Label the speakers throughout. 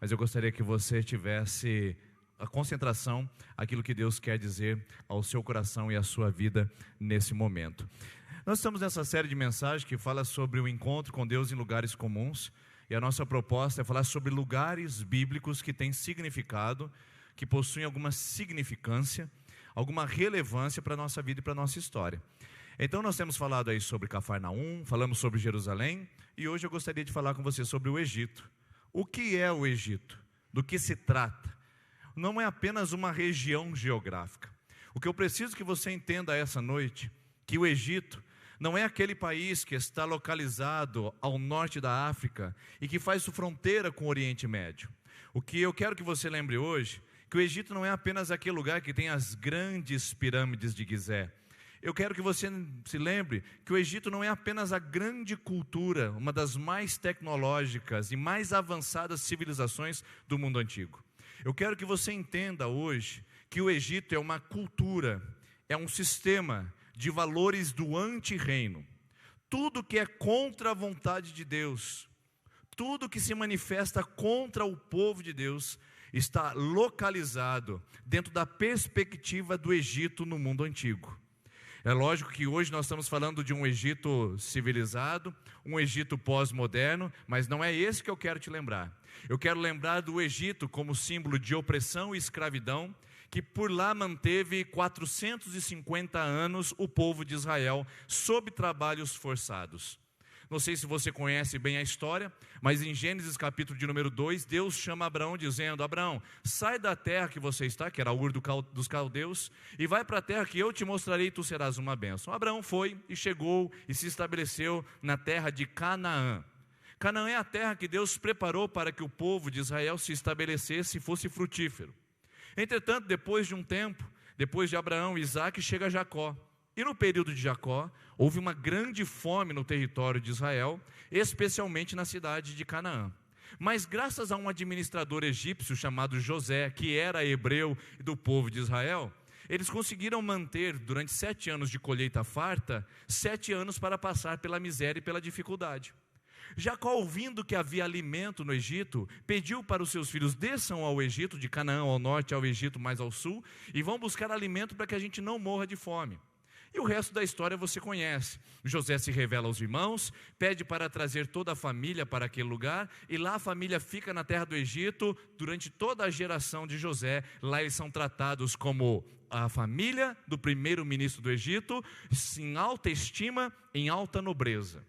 Speaker 1: mas eu gostaria que você tivesse a concentração, aquilo que Deus quer dizer ao seu coração e à sua vida nesse momento. Nós estamos nessa série de mensagens que fala sobre o encontro com Deus em lugares comuns, e a nossa proposta é falar sobre lugares bíblicos que têm significado, que possuem alguma significância, alguma relevância para a nossa vida e para a nossa história. Então nós temos falado aí sobre Cafarnaum, falamos sobre Jerusalém, e hoje eu gostaria de falar com você sobre o Egito. O que é o Egito? Do que se trata? Não é apenas uma região geográfica. O que eu preciso que você entenda essa noite, que o Egito não é aquele país que está localizado ao norte da África e que faz fronteira com o Oriente Médio. O que eu quero que você lembre hoje, que o Egito não é apenas aquele lugar que tem as grandes pirâmides de Gizé. Eu quero que você se lembre que o Egito não é apenas a grande cultura, uma das mais tecnológicas e mais avançadas civilizações do mundo antigo. Eu quero que você entenda hoje que o Egito é uma cultura, é um sistema de valores do anti-reino. Tudo que é contra a vontade de Deus, tudo que se manifesta contra o povo de Deus, está localizado dentro da perspectiva do Egito no mundo antigo. É lógico que hoje nós estamos falando de um Egito civilizado, um Egito pós-moderno, mas não é esse que eu quero te lembrar. Eu quero lembrar do Egito como símbolo de opressão e escravidão, que por lá manteve 450 anos o povo de Israel sob trabalhos forçados. Não sei se você conhece bem a história, mas em Gênesis capítulo de número 2, Deus chama Abraão dizendo: Abraão, sai da terra que você está, que era Ur dos Caldeus, e vai para a terra que eu te mostrarei e tu serás uma bênção. Abraão foi e chegou e se estabeleceu na terra de Canaã. Canaã é a terra que Deus preparou para que o povo de Israel se estabelecesse e fosse frutífero. Entretanto, depois de um tempo, depois de Abraão e Isaque, chega Jacó. E no período de Jacó, houve uma grande fome no território de Israel, especialmente na cidade de Canaã. Mas graças a um administrador egípcio chamado José, que era hebreu do povo de Israel, eles conseguiram manter durante 7 anos de colheita farta, 7 anos para passar pela miséria e pela dificuldade. Jacó, ouvindo que havia alimento no Egito, pediu para os seus filhos: desçam ao Egito, de Canaã ao norte, ao Egito mais ao sul, e vão buscar alimento para que a gente não morra de fome. E o resto da história você conhece. José se revela aos irmãos, pede para trazer toda a família para aquele lugar, e lá a família fica na terra do Egito durante toda a geração de José. Lá eles são tratados como a família do primeiro-ministro do Egito, em alta estima, em alta nobreza.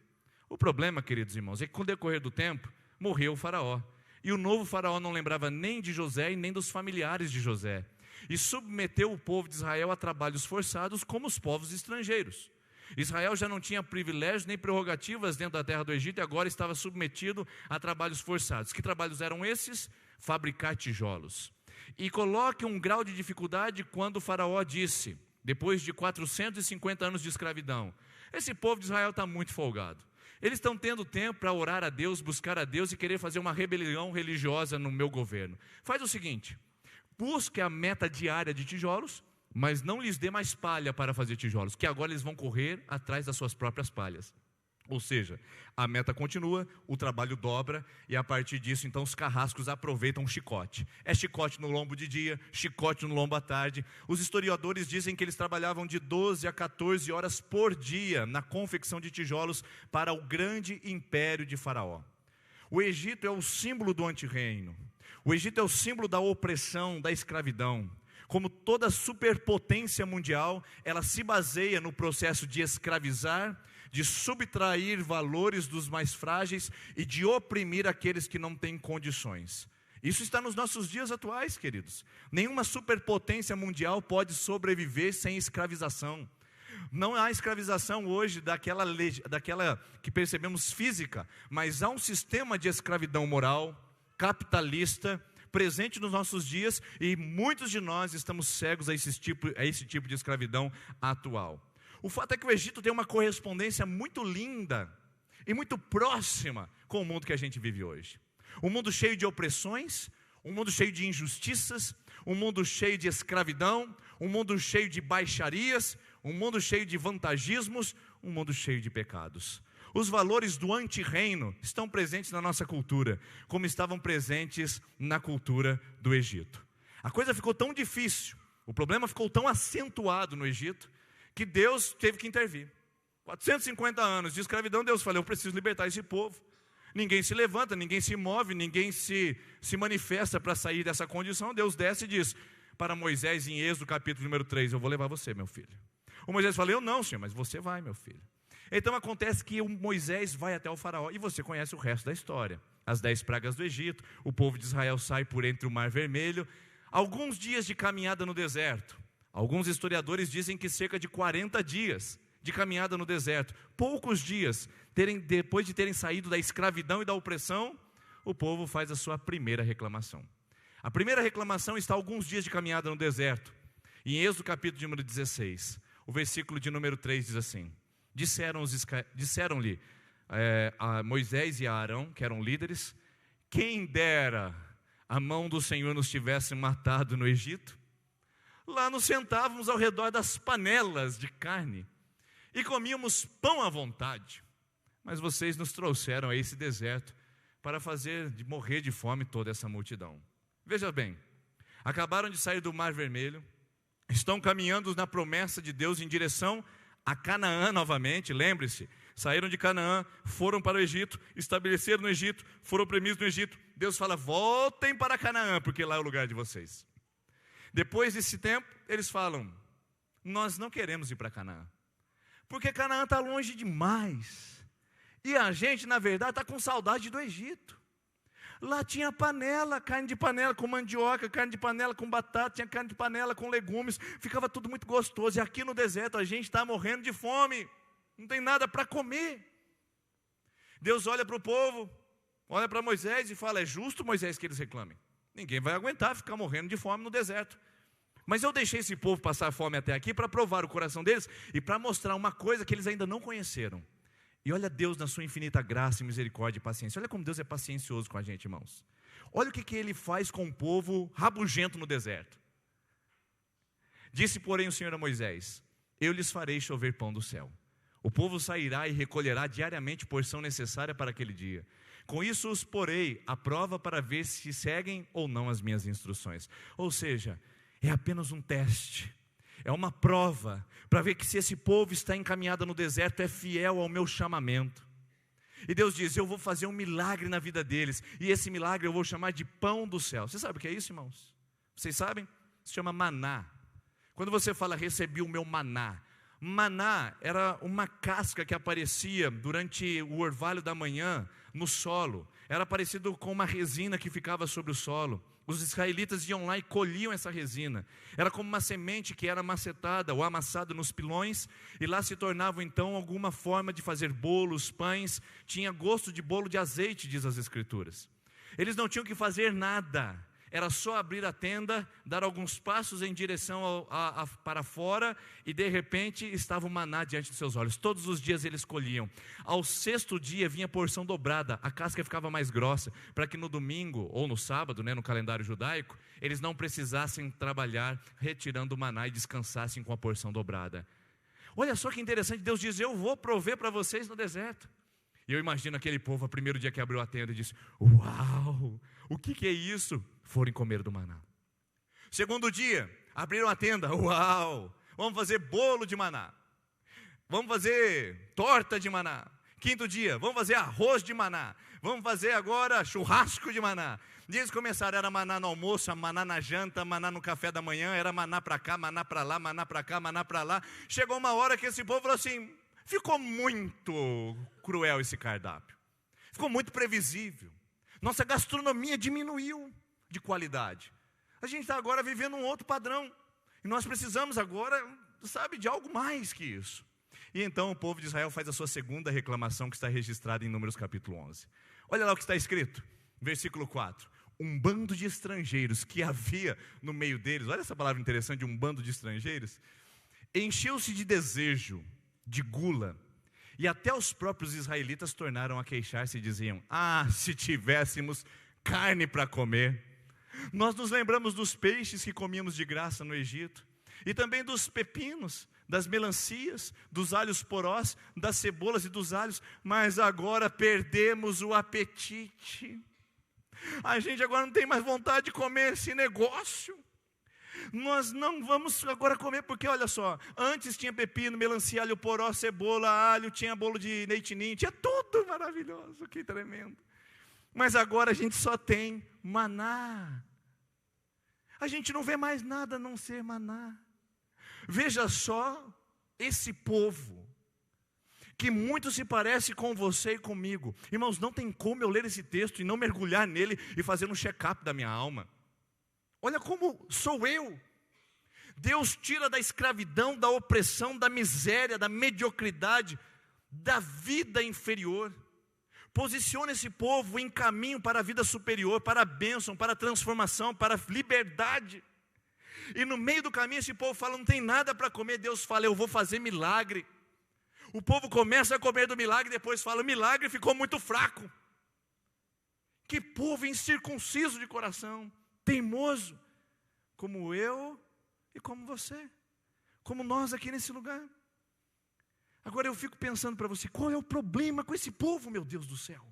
Speaker 1: O problema, queridos irmãos, é que com o decorrer do tempo, morreu o faraó. E o novo faraó não lembrava nem de José e nem dos familiares de José. E submeteu o povo de Israel a trabalhos forçados como os povos estrangeiros. Israel já não tinha privilégios nem prerrogativas dentro da terra do Egito e agora estava submetido a trabalhos forçados. Que trabalhos eram esses? Fabricar tijolos. E coloque um grau de dificuldade quando o faraó disse, depois de 450 anos de escravidão: esse povo de Israel está muito folgado. Eles estão tendo tempo para orar a Deus, buscar a Deus e querer fazer uma rebelião religiosa no meu governo. Faz o seguinte: busque a meta diária de tijolos, mas não lhes dê mais palha para fazer tijolos, que agora eles vão correr atrás das suas próprias palhas. Ou seja, a meta continua, o trabalho dobra, e a partir disso, então, os carrascos aproveitam o chicote. É chicote no lombo de dia, chicote no lombo à tarde. Os historiadores dizem que eles trabalhavam de 12 a 14 horas por dia na confecção de tijolos para o grande império de Faraó. O Egito é o símbolo do antirreino. O Egito é o símbolo da opressão, da escravidão. Como toda superpotência mundial, ela se baseia no processo de escravizar, de subtrair valores dos mais frágeis e de oprimir aqueles que não têm condições. Isso está nos nossos dias atuais, queridos. Nenhuma superpotência mundial pode sobreviver sem escravização. Não há escravização hoje daquela que percebemos física, mas há um sistema de escravidão moral, capitalista, presente nos nossos dias, e muitos de nós estamos cegos a esse tipo de escravidão atual. O fato é que o Egito tem uma correspondência muito linda e muito próxima com o mundo que a gente vive hoje. Um mundo cheio de opressões, um mundo cheio de injustiças, um mundo cheio de escravidão, um mundo cheio de baixarias, um mundo cheio de vantagismos, um mundo cheio de pecados. Os valores do antirreino estão presentes na nossa cultura, como estavam presentes na cultura do Egito. A coisa ficou tão difícil, o problema ficou tão acentuado no Egito, que Deus teve que intervir. 450 anos de escravidão, Deus falou: eu preciso libertar esse povo. Ninguém se levanta, ninguém se move, ninguém se manifesta para sair dessa condição. Deus desce e diz para Moisés em Êxodo capítulo número 3, eu vou levar você, meu filho. O Moisés fala: eu não, Senhor, mas você vai, meu filho. Então acontece que o Moisés vai até o faraó, e você conhece o resto da história. As 10 pragas do Egito, o povo de Israel sai por entre o Mar Vermelho, alguns dias de caminhada no deserto. Alguns historiadores dizem que cerca de 40 dias de caminhada no deserto. Poucos dias, depois de terem saído da escravidão e da opressão, o povo faz a sua primeira reclamação. A primeira reclamação está a alguns dias de caminhada no deserto. Em Êxodo capítulo número 16, o versículo de número 3 diz assim: Disseram-lhe a Moisés e a Arão, que eram líderes: quem dera a mão do Senhor nos tivesse matado no Egito. Lá nos sentávamos ao redor das panelas de carne e comíamos pão à vontade. Mas vocês nos trouxeram a esse deserto para fazer morrer de fome toda essa multidão. Veja bem, acabaram de sair do Mar Vermelho, estão caminhando na promessa de Deus em direção a Canaã novamente. Lembre-se, saíram de Canaã, foram para o Egito, estabeleceram no Egito, foram oprimidos no Egito. Deus fala: voltem para Canaã, porque lá é o lugar de vocês. Depois desse tempo, eles falam: nós não queremos ir para Canaã, porque Canaã está longe demais, e a gente na verdade está com saudade do Egito. Lá tinha panela, carne de panela com mandioca, carne de panela com batata, tinha carne de panela com legumes, ficava tudo muito gostoso. E aqui no deserto a gente está morrendo de fome, não tem nada para comer. Deus olha para o povo, olha para Moisés e fala: é justo, Moisés, que eles reclamem. Ninguém vai aguentar ficar morrendo de fome no deserto. Mas eu deixei esse povo passar fome até aqui para provar o coração deles e para mostrar uma coisa que eles ainda não conheceram. E olha Deus na sua infinita graça, misericórdia e paciência. Olha como Deus é paciencioso com a gente, irmãos. Olha o que Ele faz com o povo rabugento no deserto. Disse, porém, o Senhor a Moisés: eu lhes farei chover pão do céu. O povo sairá e recolherá diariamente porção necessária para aquele dia. Com isso os porei à prova para ver se seguem ou não as minhas instruções. Ou seja, é apenas um teste. É uma prova para ver que se esse povo está encaminhado no deserto é fiel ao meu chamamento. E Deus diz: eu vou fazer um milagre na vida deles, e esse milagre eu vou chamar de pão do céu. Você sabe o que é isso, irmãos? Vocês sabem? Se chama maná. Quando você fala recebi o meu maná, maná era uma casca que aparecia durante o orvalho da manhã no solo. Era parecido com uma resina que ficava sobre o solo. Os israelitas iam lá e colhiam essa resina. Era como uma semente que era macetada ou amassada nos pilões, e lá se tornava então alguma forma de fazer bolos, pães. Tinha gosto de bolo de azeite, diz as Escrituras. Eles não tinham que fazer nada. Era só abrir a tenda, dar alguns passos em direção para fora, e de repente estava o maná diante de seus olhos. Todos os dias eles colhiam. Ao 6º dia vinha a porção dobrada, a casca ficava mais grossa, para que no domingo ou no sábado, no calendário judaico, eles não precisassem trabalhar retirando o maná e descansassem com a porção dobrada. Olha só que interessante, Deus diz: eu vou prover para vocês no deserto. E eu imagino aquele povo, o primeiro dia que abriu a tenda, disse: uau, o que é isso? Foram comer do maná. Segundo dia, abriram a tenda: uau, vamos fazer bolo de maná, vamos fazer torta de maná. Quinto dia, vamos fazer arroz de maná, vamos fazer agora churrasco de maná. Eles começaram, era maná no almoço, maná na janta, maná no café da manhã, era maná para cá, maná para lá, maná para cá, maná para lá. Chegou uma hora que esse povo falou assim: ficou muito cruel esse cardápio, ficou muito previsível, nossa gastronomia diminuiu de qualidade. A gente está agora vivendo um outro padrão, e nós precisamos agora, de algo mais que isso. E então o povo de Israel faz a sua segunda reclamação, que está registrada em Números capítulo 11. Olha lá o que está escrito, versículo 4. Um bando de estrangeiros que havia no meio deles, olha essa palavra interessante, um bando de estrangeiros, encheu-se de desejo, de gula, e até os próprios israelitas tornaram a queixar-se e diziam: se tivéssemos carne para comer. Nós nos lembramos dos peixes que comíamos de graça no Egito, e também dos pepinos, das melancias, dos alhos porós, das cebolas e dos alhos, mas agora perdemos o apetite. A gente agora não tem mais vontade de comer esse negócio. Nós não vamos agora comer, porque olha só, antes tinha pepino, melancia, alho poró, cebola, alho, tinha bolo de leite ninho, tinha tudo maravilhoso, que tremendo. Mas agora a gente só tem maná. A gente não vê mais nada a não ser maná. Veja só esse povo, que muito se parece com você e comigo. Irmãos, não tem como eu ler esse texto e não mergulhar nele e fazer um check-up da minha alma. Olha como sou eu. Deus tira da escravidão, da opressão, da miséria, da mediocridade, da vida inferior. Posiciona esse povo em caminho para a vida superior, para a bênção, para a transformação, para a liberdade. E no meio do caminho esse povo fala, não tem nada para comer. Deus fala, eu vou fazer milagre. O povo começa a comer do milagre, depois fala, o milagre ficou muito fraco. Que povo incircunciso de coração, teimoso, como eu e como você, como nós aqui nesse lugar. Agora eu fico pensando para você, qual é o problema com esse povo, meu Deus do céu?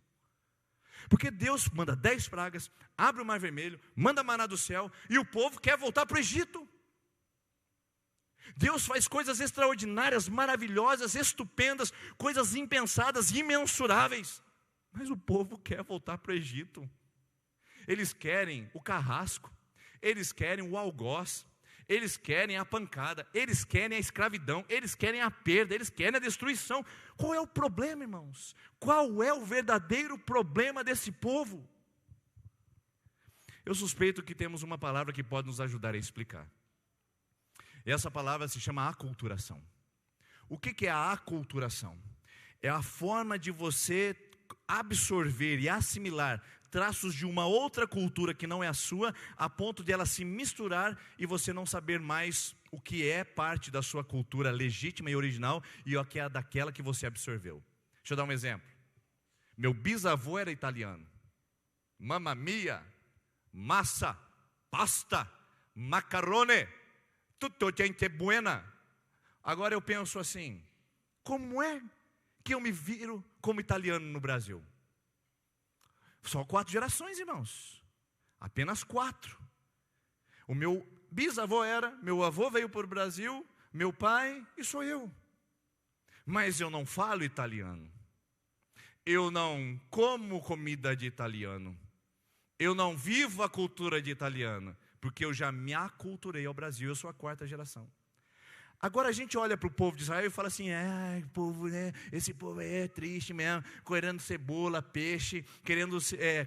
Speaker 1: Porque Deus manda 10 pragas, abre o mar vermelho, manda maná do céu, e o povo quer voltar para o Egito. Deus faz coisas extraordinárias, maravilhosas, estupendas, coisas impensadas, imensuráveis, mas o povo quer voltar para o Egito. Eles querem o carrasco, eles querem o algoz, eles querem a pancada, eles querem a escravidão, eles querem a perda, eles querem a destruição. Qual é o problema, irmãos? Qual é o verdadeiro problema desse povo? Eu suspeito que temos uma palavra que pode nos ajudar a explicar. E essa palavra se chama aculturação. O que é a aculturação? É a forma de você absorver e assimilar traços de uma outra cultura que não é a sua, a ponto de ela se misturar e você não saber mais o que é parte da sua cultura legítima e original e o que é daquela que você absorveu. Deixa eu dar um exemplo. Meu bisavô era italiano. Mamma mia, massa, pasta, macarrone, tutto gente buena. Agora eu penso assim, como é que eu me viro como italiano no Brasil? Só 4 gerações, irmãos. Apenas 4. O meu bisavô era, meu avô veio para o Brasil, meu pai e sou eu. Mas eu não falo italiano. Eu não como comida de italiano. Eu não vivo a cultura de italiano, porque eu já me aculturei ao Brasil, eu sou a 4ª geração. Agora a gente olha para o povo de Israel e fala assim, povo, né? Esse povo é triste mesmo, querendo cebola, peixe, querendo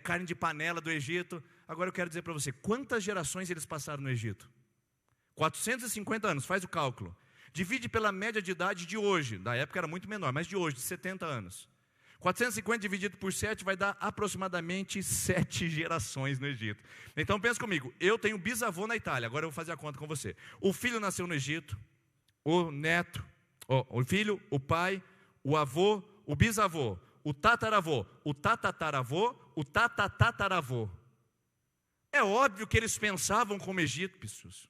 Speaker 1: carne de panela do Egito. Agora eu quero dizer para você, quantas gerações eles passaram no Egito? 450 anos, faz o cálculo. Divide pela média de idade de hoje, da época era muito menor, mas de hoje, de 70 anos. 450 dividido por 7 vai dar aproximadamente 7 gerações no Egito. Então pensa comigo, eu tenho bisavô na Itália, agora eu vou fazer a conta com você. O filho nasceu no Egito, o neto, o filho, o pai, o avô, o bisavô, o tataravô, o tatataravô, o tatatataravô. É óbvio que eles pensavam como egípcios.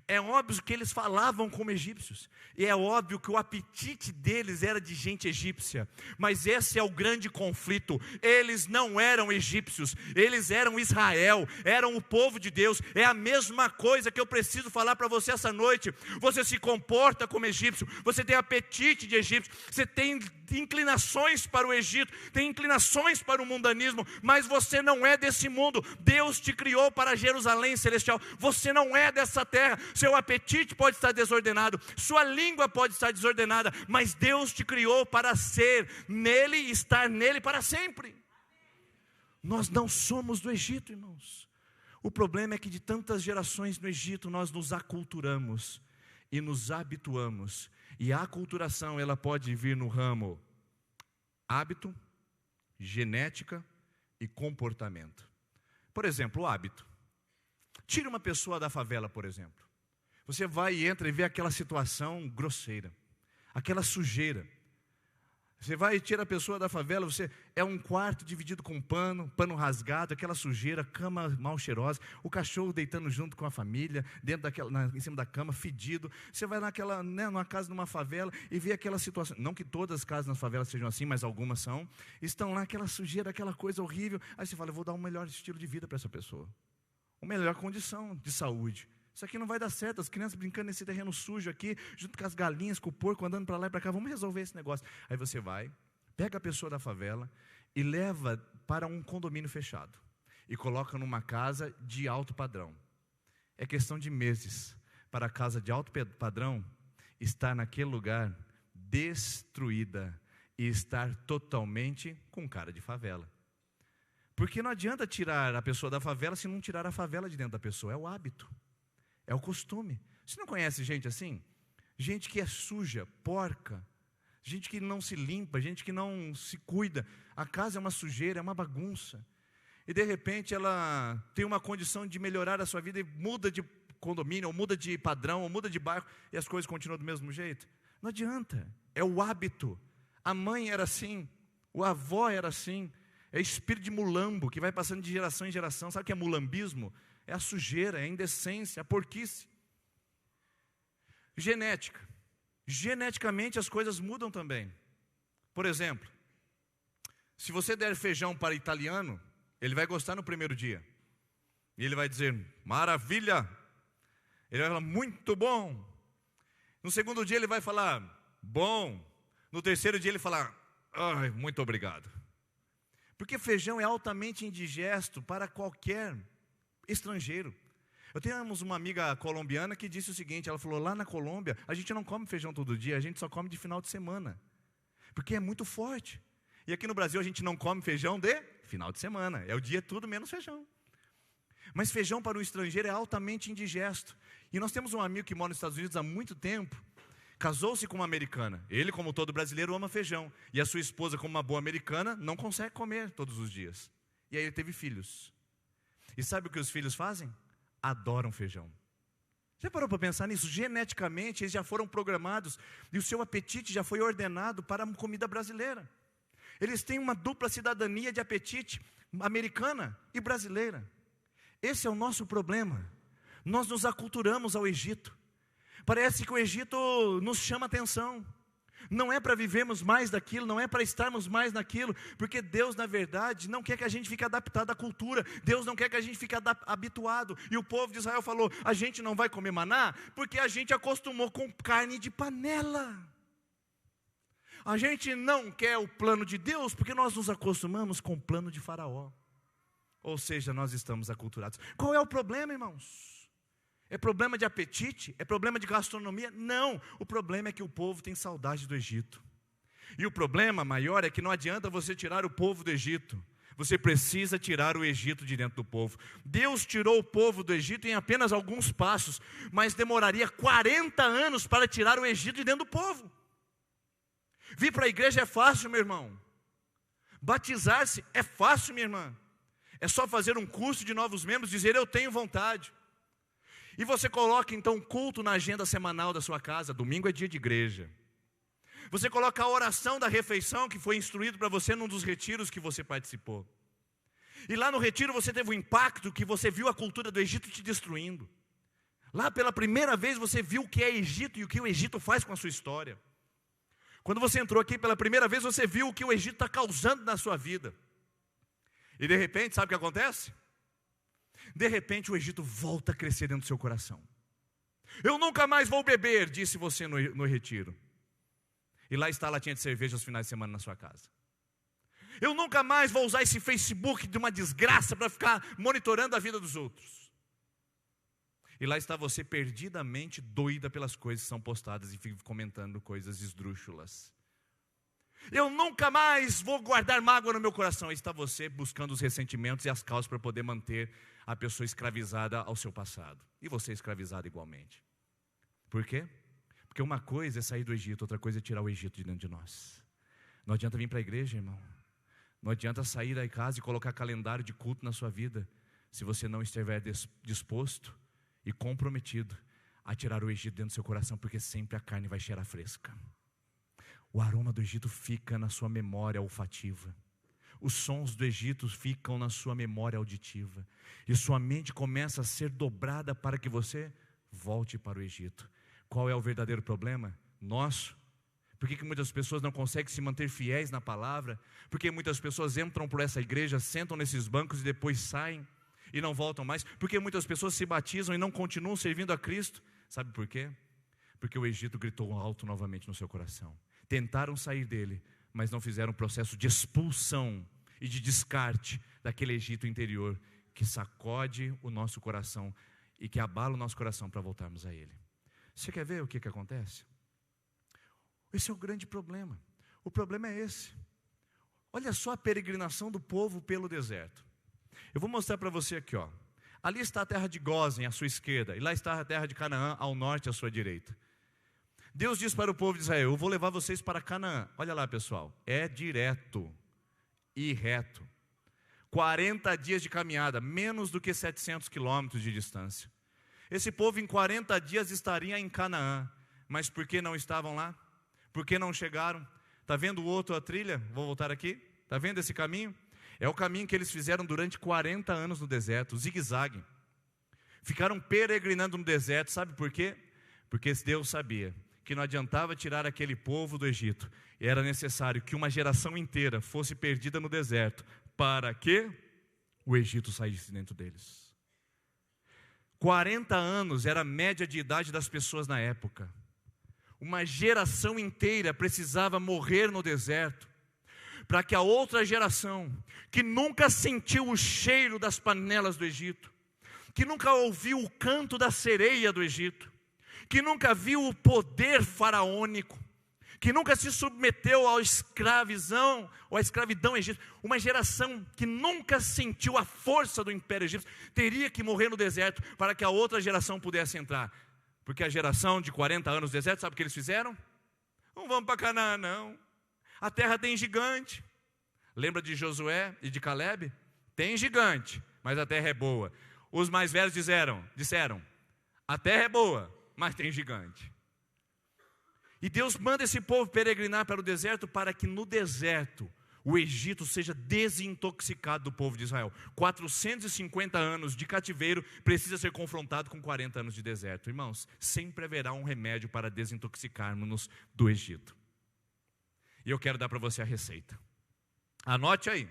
Speaker 1: É óbvio que eles falavam como egípcios. E é óbvio que o apetite deles era de gente egípcia. Mas esse é o grande conflito. Eles não eram egípcios. Eles eram Israel. Eram o povo de Deus. É a mesma coisa que eu preciso falar para você essa noite. Você se comporta como egípcio. Você tem apetite de egípcio. Você tem inclinações para o Egito. Tem inclinações para o mundanismo. Mas você não é desse mundo. Deus te criou para Jerusalém celestial. Você não é dessa terra. Seu apetite pode estar desordenado, sua língua pode estar desordenada, mas Deus te criou para ser nele e estar nele para sempre. Nós não somos do Egito, irmãos. O problema é que de tantas gerações no Egito nós nos aculturamos e nos habituamos. E a aculturação ela pode vir no ramo hábito, genética e comportamento. Por exemplo, o hábito. Tire uma pessoa da favela, por exemplo. Você vai e entra e vê aquela situação grosseira, aquela sujeira. Você vai e tira a pessoa da favela, você é um quarto dividido com pano rasgado, aquela sujeira, cama mal cheirosa, o cachorro deitando junto com a família, em cima da cama, fedido. Você vai numa casa, numa favela, e vê aquela situação. Não que todas as casas nas favelas sejam assim, mas algumas são. Estão lá, aquela sujeira, aquela coisa horrível. Aí você fala, eu vou dar um melhor estilo de vida para essa pessoa. Uma melhor condição de saúde. Isso aqui não vai dar certo, as crianças brincando nesse terreno sujo aqui, junto com as galinhas, com o porco, andando para lá e para cá, vamos resolver esse negócio. Aí você vai, pega a pessoa da favela e leva para um condomínio fechado. E coloca numa casa de alto padrão. É questão de meses para a casa de alto padrão estar naquele lugar destruída e estar totalmente com cara de favela. Porque não adianta tirar a pessoa da favela se não tirar a favela de dentro da pessoa, é o hábito. É o costume. Você não conhece gente assim? Gente que é suja, porca. Gente que não se limpa, gente que não se cuida. A casa é uma sujeira, é uma bagunça. E de repente ela tem uma condição de melhorar a sua vida e muda de condomínio, ou muda de padrão, ou muda de bairro, e as coisas continuam do mesmo jeito. Não adianta. É o hábito. A mãe era assim, o avó era assim. É espírito de mulambo que vai passando de geração em geração. Sabe o que é mulambismo? É a sujeira, é a indecência, a porquice. Genética. Geneticamente as coisas mudam também. Por exemplo, se você der feijão para italiano, ele vai gostar no primeiro dia. E ele vai dizer, maravilha. Ele vai falar, muito bom. No segundo dia ele vai falar, bom. No terceiro dia ele falar, ai, muito obrigado. Porque feijão é altamente indigesto para qualquer estrangeiro. Eu tenho uma amiga colombiana que disse o seguinte, ela falou, lá na Colômbia, a gente não come feijão todo dia, a gente só come de final de semana, porque é muito forte. E aqui no Brasil a gente não come feijão de final de semana, é o dia tudo menos feijão. Mas feijão para o estrangeiro é altamente indigesto. E nós temos um amigo que mora nos Estados Unidos há muito tempo, casou-se com uma americana. Ele, como todo brasileiro, ama feijão. E a sua esposa, como uma boa americana, não consegue comer todos os dias. E aí ele teve filhos. E sabe o que os filhos fazem? Adoram feijão. Já parou para pensar nisso? Geneticamente eles já foram programados e o seu apetite já foi ordenado para a comida brasileira. Eles têm uma dupla cidadania de apetite, americana e brasileira. Esse é o nosso problema. Nós nos aculturamos ao Egito. Parece que o Egito nos chama atenção. Não é para vivermos mais daquilo, não é para estarmos mais naquilo, porque Deus, na verdade, não quer que a gente fique adaptado à cultura. Deus não quer que a gente fique habituado. E o povo de Israel falou, a gente não vai comer maná, porque a gente acostumou com carne de panela. A gente não quer o plano de Deus, porque nós nos acostumamos com o plano de Faraó. Ou seja, nós estamos aculturados. Qual é o problema, irmãos? É problema de apetite? É problema de gastronomia? Não, o problema é que o povo tem saudade do Egito. E o problema maior é que não adianta você tirar o povo do Egito. Você precisa tirar o Egito de dentro do povo. Deus tirou o povo do Egito em apenas alguns passos, mas demoraria 40 anos para tirar o Egito de dentro do povo. Vir para a igreja é fácil, meu irmão. Batizar-se é fácil, minha irmã. É só fazer um curso de novos membros, dizer eu tenho vontade. E você coloca então culto na agenda semanal da sua casa, domingo é dia de igreja. Você coloca a oração da refeição que foi instruído para você num dos retiros que você participou. E lá no retiro você teve o impacto que você viu a cultura do Egito te destruindo. Lá pela primeira vez você viu o que é Egito e o que o Egito faz com a sua história. Quando você entrou aqui pela primeira vez você viu o que o Egito está causando na sua vida. E de repente, sabe o que acontece? De repente o Egito volta a crescer dentro do seu coração. Eu nunca mais vou beber, disse você no retiro. E lá está a latinha de cerveja aos finais de semana na sua casa. Eu nunca mais vou usar esse Facebook de uma desgraça para ficar monitorando a vida dos outros. E lá está você perdidamente doida pelas coisas que são postadas e fica comentando coisas esdrúxulas. Eu nunca mais vou guardar mágoa no meu coração. Aí está você buscando os ressentimentos e as causas para poder manter a pessoa escravizada ao seu passado. E você escravizado igualmente. Por quê? Porque uma coisa é sair do Egito, outra coisa é tirar o Egito de dentro de nós. Não adianta vir para a igreja, irmão. Não adianta sair da casa e colocar calendário de culto na sua vida, se você não estiver disposto e comprometido a tirar o Egito dentro do seu coração, porque sempre a carne vai cheirar fresca. o aroma do Egito fica na sua memória olfativa. Os sons do Egito ficam na sua memória auditiva. E sua mente começa a ser dobrada para que você volte para o Egito. Qual é o verdadeiro problema? Nosso. Por que muitas pessoas não conseguem se manter fiéis na palavra? Porque muitas pessoas entram por essa igreja, sentam nesses bancos e depois saem e não voltam mais? Porque muitas pessoas se batizam e não continuam servindo a Cristo? Sabe por quê? Porque o Egito gritou alto novamente no seu coração. Tentaram sair dele, mas não fizeram um processo de expulsão e de descarte daquele Egito interior que sacode o nosso coração e que abala o nosso coração para voltarmos a ele. Você quer ver o que acontece? Esse é o grande problema. O problema é esse. Olha só a peregrinação do povo pelo deserto. Eu vou mostrar para você aqui, ó. Ali está a terra de Gósen à sua esquerda, e lá está a terra de Canaã ao norte à sua direita. Deus diz para o povo de Israel: eu vou levar vocês para Canaã. Olha lá, pessoal, é direto e reto. 40 dias de caminhada, menos do que 700 quilômetros de distância. Esse povo em 40 dias estaria em Canaã. Mas por que não estavam lá? Por que não chegaram? Está vendo o outro, a trilha? Vou voltar aqui. Está vendo esse caminho? É o caminho que eles fizeram durante 40 anos no deserto, zigue-zague. Ficaram peregrinando no deserto, sabe por quê? Porque Deus sabia que não adiantava tirar aquele povo do Egito. E era necessário que uma geração inteira fosse perdida no deserto, para que o Egito saísse dentro deles. 40 anos era a média de idade das pessoas na época. Uma geração inteira precisava morrer no deserto, para que a outra geração, que nunca sentiu o cheiro das panelas do Egito, que nunca ouviu o canto da sereia do Egito, que nunca viu o poder faraônico, que nunca se submeteu à escravidão egípcia, uma geração que nunca sentiu a força do império egípcio, teria que morrer no deserto para que a outra geração pudesse entrar. Porque a geração de 40 anos no deserto, sabe o que eles fizeram? Não vamos para Canaã não, a terra tem gigante. Lembra de Josué e de Calebe? Tem gigante, mas a terra é boa. Os mais velhos disseram, a terra é boa, mas tem gigante. E Deus manda esse povo peregrinar para o deserto, para que no deserto o Egito seja desintoxicado do povo de Israel. 450 anos de cativeiro precisa ser confrontado com 40 anos de deserto. Irmãos, sempre haverá um remédio para desintoxicarmos-nos do Egito. E eu quero dar para você a receita. Anote aí,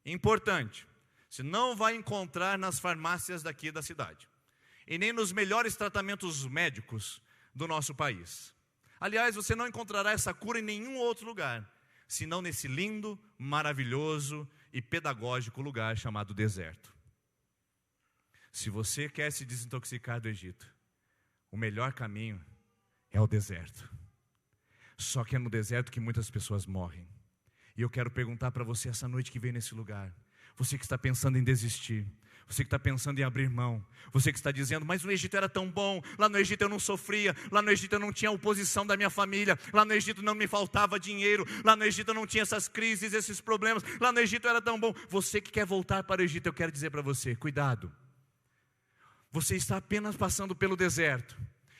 Speaker 1: importante. Você não vai encontrar nas farmácias daqui da cidade, e nem nos melhores tratamentos médicos do nosso país. Aliás, você não encontrará essa cura em nenhum outro lugar, senão nesse lindo, maravilhoso e pedagógico lugar chamado deserto. Se você quer se desintoxicar do Egito, o melhor caminho é o deserto. Só que é no deserto que muitas pessoas morrem. E eu quero perguntar para você essa noite que veio nesse lugar, você que está pensando em desistir, você que está pensando em abrir mão, você que está dizendo, mas no Egito era tão bom, lá no Egito eu não sofria, lá no Egito eu não tinha oposição da minha família, lá no Egito não me faltava dinheiro, lá no Egito eu não tinha essas crises, esses problemas, lá no Egito era tão bom. Você que quer voltar para o Egito, eu quero dizer para você, cuidado. Você está apenas passando pelo deserto,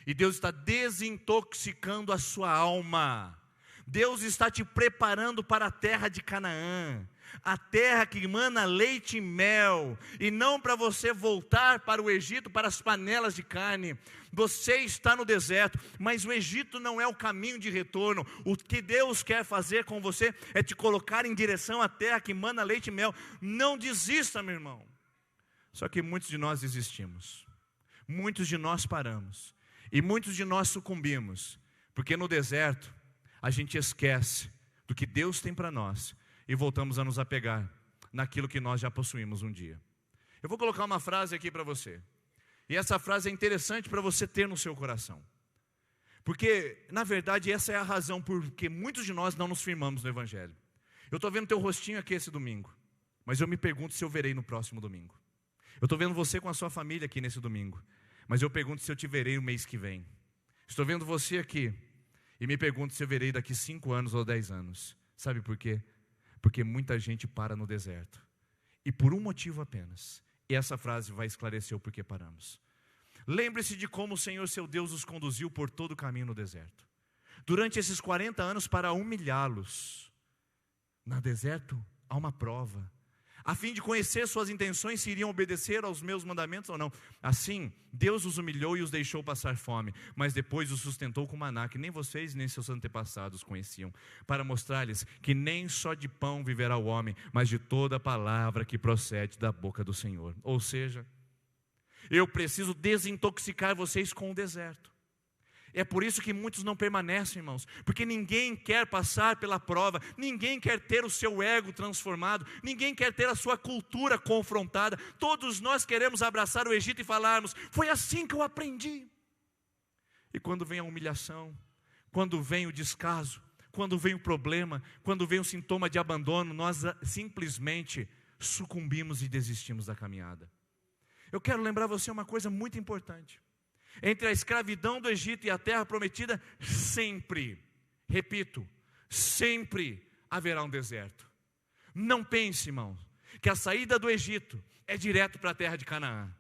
Speaker 1: e Deus está desintoxicando a sua alma. Deus está te preparando para a terra de Canaã, a terra que emana leite e mel, e não para você voltar para o Egito, para as panelas de carne. Você está no deserto, mas o Egito não é o caminho de retorno. O que Deus quer fazer com você é te colocar em direção à terra que emana leite e mel. Não desista, meu irmão. Só que muitos de nós desistimos, muitos de nós paramos, e muitos de nós sucumbimos, porque no deserto a gente esquece do que Deus tem para nós e voltamos a nos apegar naquilo que nós já possuímos um dia. Eu vou colocar uma frase aqui para você, e essa frase é interessante para você ter no seu coração, porque na verdade essa é a razão por que muitos de nós não nos firmamos no Evangelho. Eu estou vendo teu rostinho aqui esse domingo, mas eu me pergunto se eu verei no próximo domingo. Eu estou vendo você com a sua família aqui nesse domingo, mas eu pergunto se eu te verei no mês que vem. Estou vendo você aqui e me pergunto se eu verei daqui 5 anos ou 10 anos. Sabe por quê? Porque muita gente para no deserto, e por um motivo apenas. E essa frase vai esclarecer o porquê paramos. Lembre-se de como o Senhor seu Deus os conduziu por todo o caminho no deserto. durante esses 40 anos para humilhá-los. No deserto há uma prova, a fim de conhecer suas intenções, se iriam obedecer aos meus mandamentos ou não. Assim, Deus os humilhou e os deixou passar fome, mas depois os sustentou com maná, que nem vocês nem seus antepassados conheciam, para mostrar-lhes que nem só de pão viverá o homem, mas de toda palavra que procede da boca do Senhor. Ou seja, eu preciso desintoxicar vocês com o deserto. É por isso que muitos não permanecem, irmãos, porque ninguém quer passar pela prova, ninguém quer ter o seu ego transformado, ninguém quer ter a sua cultura confrontada. Todos nós queremos abraçar o Egito e falarmos: foi assim que eu aprendi. E quando vem a humilhação, quando vem o descaso, quando vem o problema, quando vem o sintoma de abandono, nós simplesmente sucumbimos e desistimos da caminhada. Eu quero lembrar você uma coisa muito importante. Entre a escravidão do Egito e a terra prometida, sempre, repito, sempre haverá um deserto. Não pense, irmão, que a saída do Egito é direto para a terra de Canaã.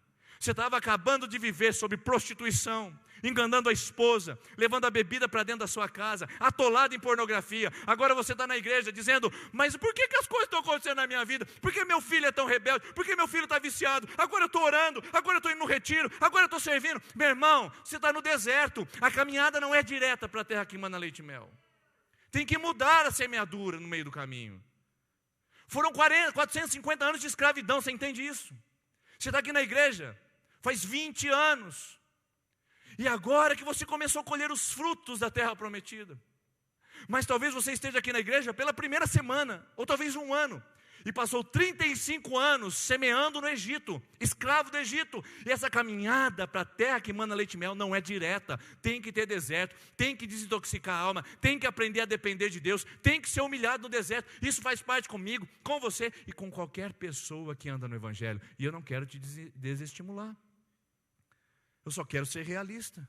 Speaker 1: Você estava acabando de viver sob prostituição, enganando a esposa, levando a bebida para dentro da sua casa, atolado em pornografia. Agora você está na igreja dizendo: mas por que as coisas estão acontecendo na minha vida? Por que meu filho é tão rebelde? Por que meu filho está viciado? Agora eu estou orando, agora eu estou indo no retiro, agora eu estou servindo. Meu irmão, você está no deserto. A caminhada não é direta para a terra que emana leite e mel. Tem que mudar a semeadura no meio do caminho. Foram 450 anos de escravidão, você entende isso? Você está aqui na igreja faz 20 anos. E agora que você começou a colher os frutos da terra prometida. Mas talvez você esteja aqui na igreja pela primeira semana, ou talvez um ano, e passou 35 anos semeando no Egito, escravo do Egito. E essa caminhada para a terra que emana leite e mel não é direta. Tem que ter deserto, tem que desintoxicar a alma, tem que aprender a depender de Deus, tem que ser humilhado no deserto. Isso faz parte comigo, com você e com qualquer pessoa que anda no Evangelho. E eu não quero te desestimular. Eu só quero ser realista.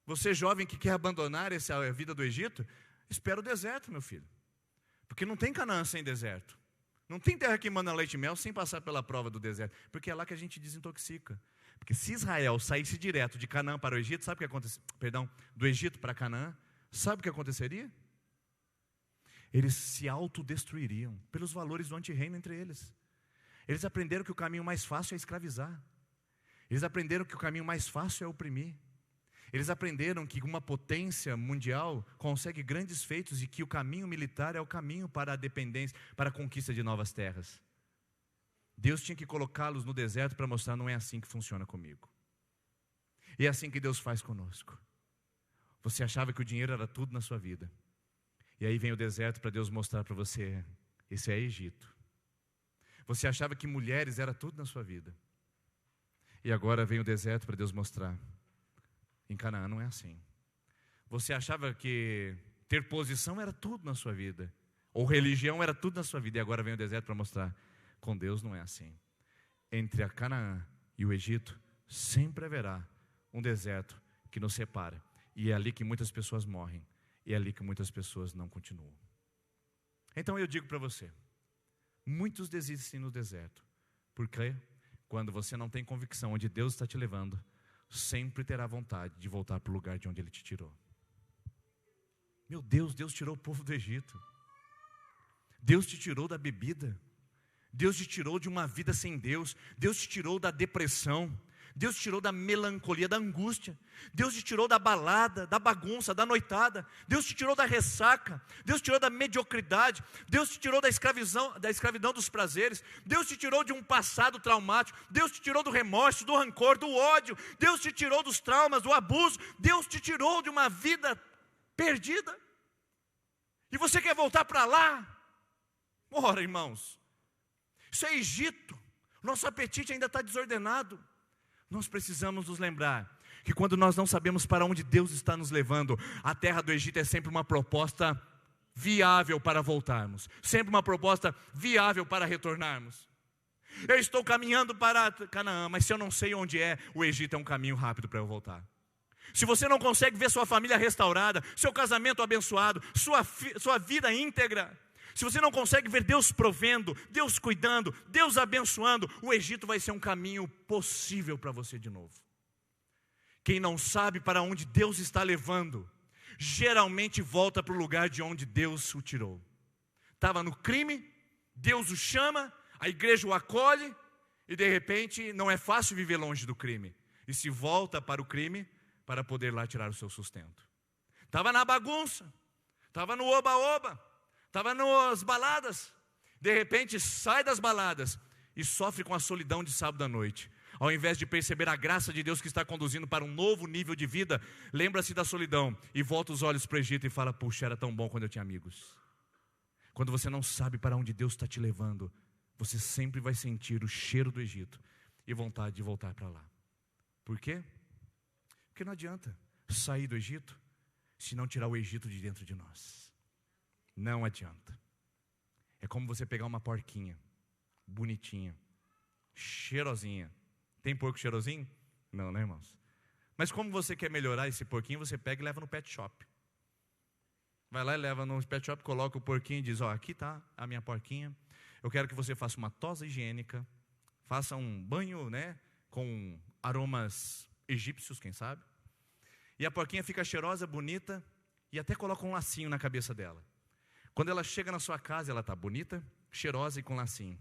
Speaker 1: Você jovem que quer abandonar essa vida do Egito, espera o deserto, meu filho. Porque não tem Canaã sem deserto. Não tem terra que emana leite e mel sem passar pela prova do deserto. Porque é lá que a gente desintoxica. Porque se Israel saísse direto de Canaã para o Egito, sabe o que aconteceria? Do Egito para Canaã, sabe o que aconteceria? Eles se autodestruiriam pelos valores do antirreino entre eles. Eles aprenderam que o caminho mais fácil é escravizar. Eles aprenderam que o caminho mais fácil é oprimir. Eles aprenderam que uma potência mundial consegue grandes feitos e que o caminho militar é o caminho para a dependência, para a conquista de novas terras. Deus tinha que colocá-los no deserto para mostrar: não é assim que funciona comigo. E é assim que Deus faz conosco. Você achava que o dinheiro era tudo na sua vida. E aí vem o deserto para Deus mostrar para você: esse é Egito. Você achava que mulheres era tudo na sua vida. E agora vem o deserto para Deus mostrar: em Canaã não é assim. Você achava que ter posição era tudo na sua vida, ou religião era tudo na sua vida, e agora vem o deserto para mostrar: com Deus não é assim. Entre a Canaã e o Egito sempre haverá um deserto que nos separa, e é ali que muitas pessoas morrem, e é ali que muitas pessoas não continuam. Então eu digo para você: muitos desistem no deserto, porque quando você não tem convicção onde Deus está te levando, sempre terá vontade de voltar para o lugar de onde Ele te tirou. Meu Deus, Deus tirou o povo do Egito. Deus te tirou da bebida. Deus te tirou de uma vida sem Deus. Deus te tirou da depressão. Deus te tirou da melancolia, da angústia. Deus te tirou da balada, da bagunça, da noitada. Deus te tirou da ressaca. Deus te tirou da mediocridade. Deus te tirou da escravidão dos prazeres. Deus te tirou de um passado traumático. Deus te tirou do remorso, do rancor, do ódio. Deus te tirou dos traumas, do abuso. Deus te tirou de uma vida perdida. E você quer voltar para lá? Ora, irmãos, isso é Egito. Nosso apetite ainda está desordenado. Nós precisamos nos lembrar que quando nós não sabemos para onde Deus está nos levando, a terra do Egito é sempre uma proposta viável para voltarmos, sempre uma proposta viável para retornarmos. Eu estou caminhando para Canaã, mas se eu não sei onde é, o Egito é um caminho rápido para eu voltar. Se você não consegue ver sua família restaurada, seu casamento abençoado, sua vida íntegra, se você não consegue ver Deus provendo, Deus cuidando, Deus abençoando, o Egito vai ser um caminho possível para você de novo. Quem não sabe para onde Deus está levando, geralmente volta para o lugar de onde Deus o tirou. Estava no crime, Deus o chama, a igreja o acolhe, e de repente não é fácil viver longe do crime. E se volta para o crime para poder lá tirar o seu sustento. Estava na bagunça, estava no oba-oba, estava nas baladas. De repente sai das baladas e sofre com a solidão de sábado à noite. Ao invés de perceber a graça de Deus que está conduzindo para um novo nível de vida, lembra-se da solidão e volta os olhos para o Egito e fala: puxa, era tão bom quando eu tinha amigos. Quando você não sabe para onde Deus está te levando, você sempre vai sentir o cheiro do Egito e vontade de voltar para lá. Por quê? Porque não adianta sair do Egito se não tirar o Egito de dentro de nós. Não adianta. É como você pegar uma porquinha, bonitinha, cheirosinha. Tem porco cheirosinho? Não, né, irmãos? Mas como você quer melhorar esse porquinho, você pega e leva no pet shop. Vai lá e leva no pet shop, coloca o porquinho e diz: ó, aqui está a minha porquinha. Eu quero que você faça uma tosa higiênica, faça um banho, né, com aromas egípcios, quem sabe. E a porquinha fica cheirosa, bonita, e até coloca um lacinho na cabeça dela. Quando ela chega na sua casa, ela está bonita, cheirosa e com lacinho.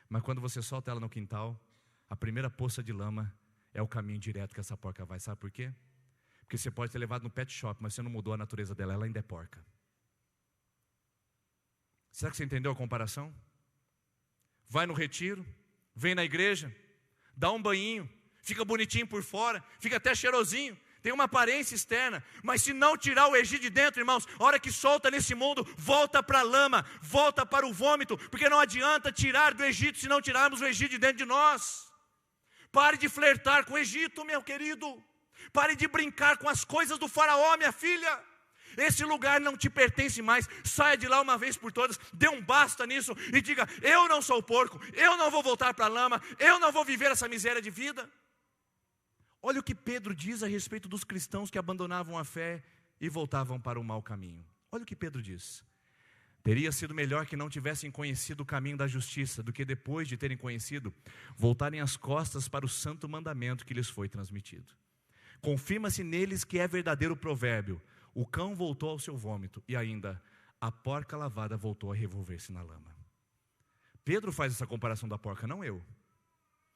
Speaker 1: Mas quando você solta ela no quintal, a primeira poça de lama é o caminho direto que essa porca vai. Sabe por quê? Porque você pode ter levado no pet shop, mas você não mudou a natureza dela, ela ainda é porca. Será que você entendeu a comparação? Vai no retiro, vem na igreja, dá um banhinho, fica bonitinho por fora, fica até cheirosinho, tem uma aparência externa, mas se não tirar o Egito de dentro, irmãos, a hora que solta nesse mundo, volta para a lama, volta para o vômito, porque não adianta tirar do Egito se não tirarmos o Egito de dentro de nós. Pare de flertar com o Egito, meu querido. Pare de brincar com as coisas do faraó, minha filha. Esse lugar não te pertence mais. Saia de lá uma vez por todas, dê um basta nisso e diga: eu não sou porco, eu não vou voltar para a lama, eu não vou viver essa miséria de vida. Olha o que Pedro diz a respeito dos cristãos que abandonavam a fé e voltavam para o mau caminho. Olha o que Pedro diz: teria sido melhor que não tivessem conhecido o caminho da justiça, do que depois de terem conhecido, voltarem as costas para o santo mandamento que lhes foi transmitido. Confirma-se neles que é verdadeiro o provérbio: o cão voltou ao seu vômito, e ainda, a porca lavada voltou a revolver-se na lama. Pedro faz essa comparação da porca, não eu.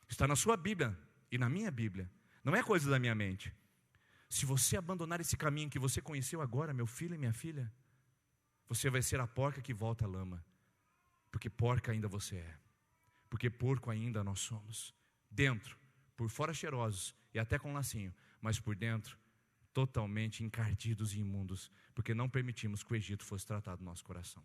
Speaker 1: Está na sua Bíblia e na minha Bíblia. Não é coisa da minha mente. Se você abandonar esse caminho que você conheceu agora, meu filho e minha filha, você vai ser a porca que volta à lama. Porque porca ainda você é. Porque porco ainda nós somos. Dentro, por fora cheirosos e até com lacinho, mas por dentro totalmente encardidos e imundos, porque não permitimos que o Egito fosse tratado no nosso coração.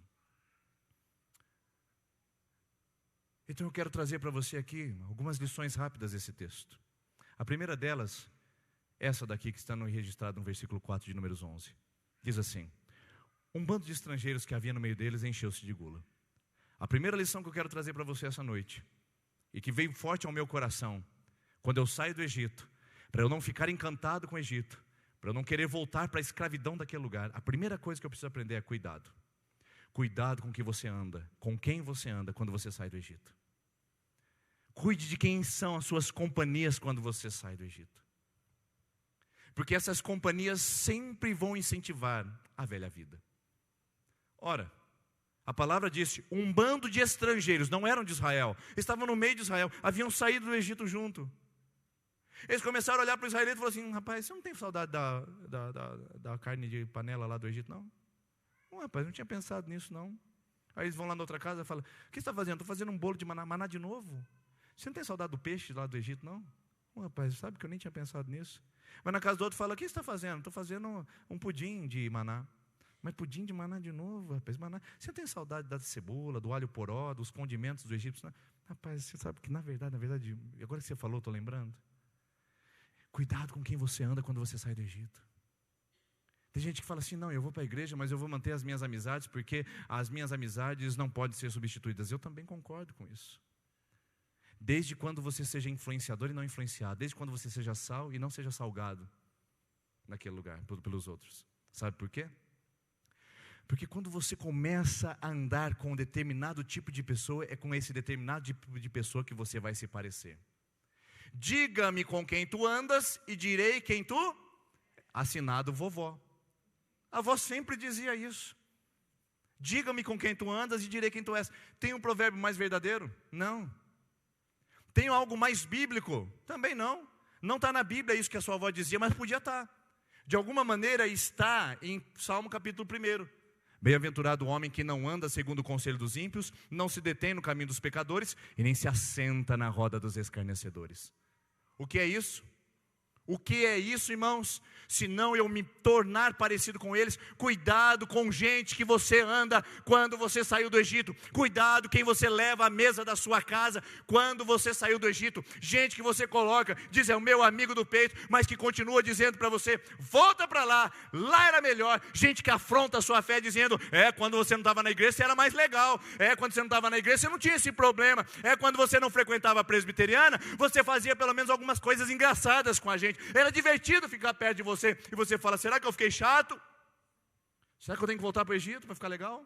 Speaker 1: Então eu quero trazer para você aqui algumas lições rápidas desse texto. A primeira delas, essa daqui que está registrada no versículo 4 de Números 11. Diz assim: um bando de estrangeiros que havia no meio deles encheu-se de gula. A primeira lição que eu quero trazer para você essa noite, e que veio forte ao meu coração, quando eu saio do Egito, para eu não ficar encantado com o Egito, para eu não querer voltar para a escravidão daquele lugar, a primeira coisa que eu preciso aprender é cuidado. Cuidado com o que você anda, com quem você anda quando você sai do Egito. Cuide de quem são as suas companhias quando você sai do Egito. Porque essas companhias sempre vão incentivar a velha vida. Ora, a palavra disse: um bando de estrangeiros, não eram de Israel, estavam no meio de Israel, haviam saído do Egito junto. Eles começaram a olhar para o israelita e falaram assim: rapaz, você não tem saudade da carne de panela lá do Egito, não? Não, rapaz, não tinha pensado nisso, não. Aí eles vão lá na outra casa e falam: o que você está fazendo? Estou fazendo um bolo de maná de novo. Você não tem saudade do peixe lá do Egito, não? Não, rapaz, sabe que eu nem tinha pensado nisso. Mas na casa do outro fala: o que você está fazendo? Estou fazendo um pudim de maná. Mas pudim de maná de novo, rapaz, maná. Você não tem saudade da cebola, do alho poró, dos condimentos do Egito? Não? Rapaz, você sabe que na verdade, agora que você falou, estou lembrando. Cuidado com quem você anda quando você sai do Egito. Tem gente que fala assim: não, eu vou para a igreja, mas eu vou manter as minhas amizades, porque as minhas amizades não podem ser substituídas. Eu também concordo com isso. Desde quando você seja influenciador e não influenciado, desde quando você seja sal e não seja salgado naquele lugar, pelos outros. Sabe por quê? Porque quando você começa a andar com um determinado tipo de pessoa, é com esse determinado tipo de pessoa que você vai se parecer. Diga-me com quem tu andas e direi quem tu... Assinado vovó. A avó sempre dizia isso. Diga-me com quem tu andas e direi quem tu és. Tem um provérbio mais verdadeiro? Não. Tem algo mais bíblico? Também não. Não está na Bíblia isso que a sua avó dizia, mas podia estar. De alguma maneira está em Salmo capítulo 1. Bem-aventurado o homem que não anda segundo o conselho dos ímpios, não se detém no caminho dos pecadores e nem se assenta na roda dos escarnecedores. O que é isso? O que é isso, irmãos? Se não eu me tornar parecido com eles. Cuidado com gente que você anda quando você saiu do Egito. Cuidado quem você leva à mesa da sua casa quando você saiu do Egito. Gente que você coloca, diz é o meu amigo do peito, mas que continua dizendo para você, volta para lá, lá era melhor. Gente que afronta a sua fé dizendo, quando você não estava na igreja você era mais legal. Quando você não estava na igreja você não tinha esse problema. Quando você não frequentava a presbiteriana, você fazia pelo menos algumas coisas engraçadas com a gente. Era divertido ficar perto de você. E você fala, será que eu fiquei chato? Será que eu tenho que voltar para o Egito para ficar legal?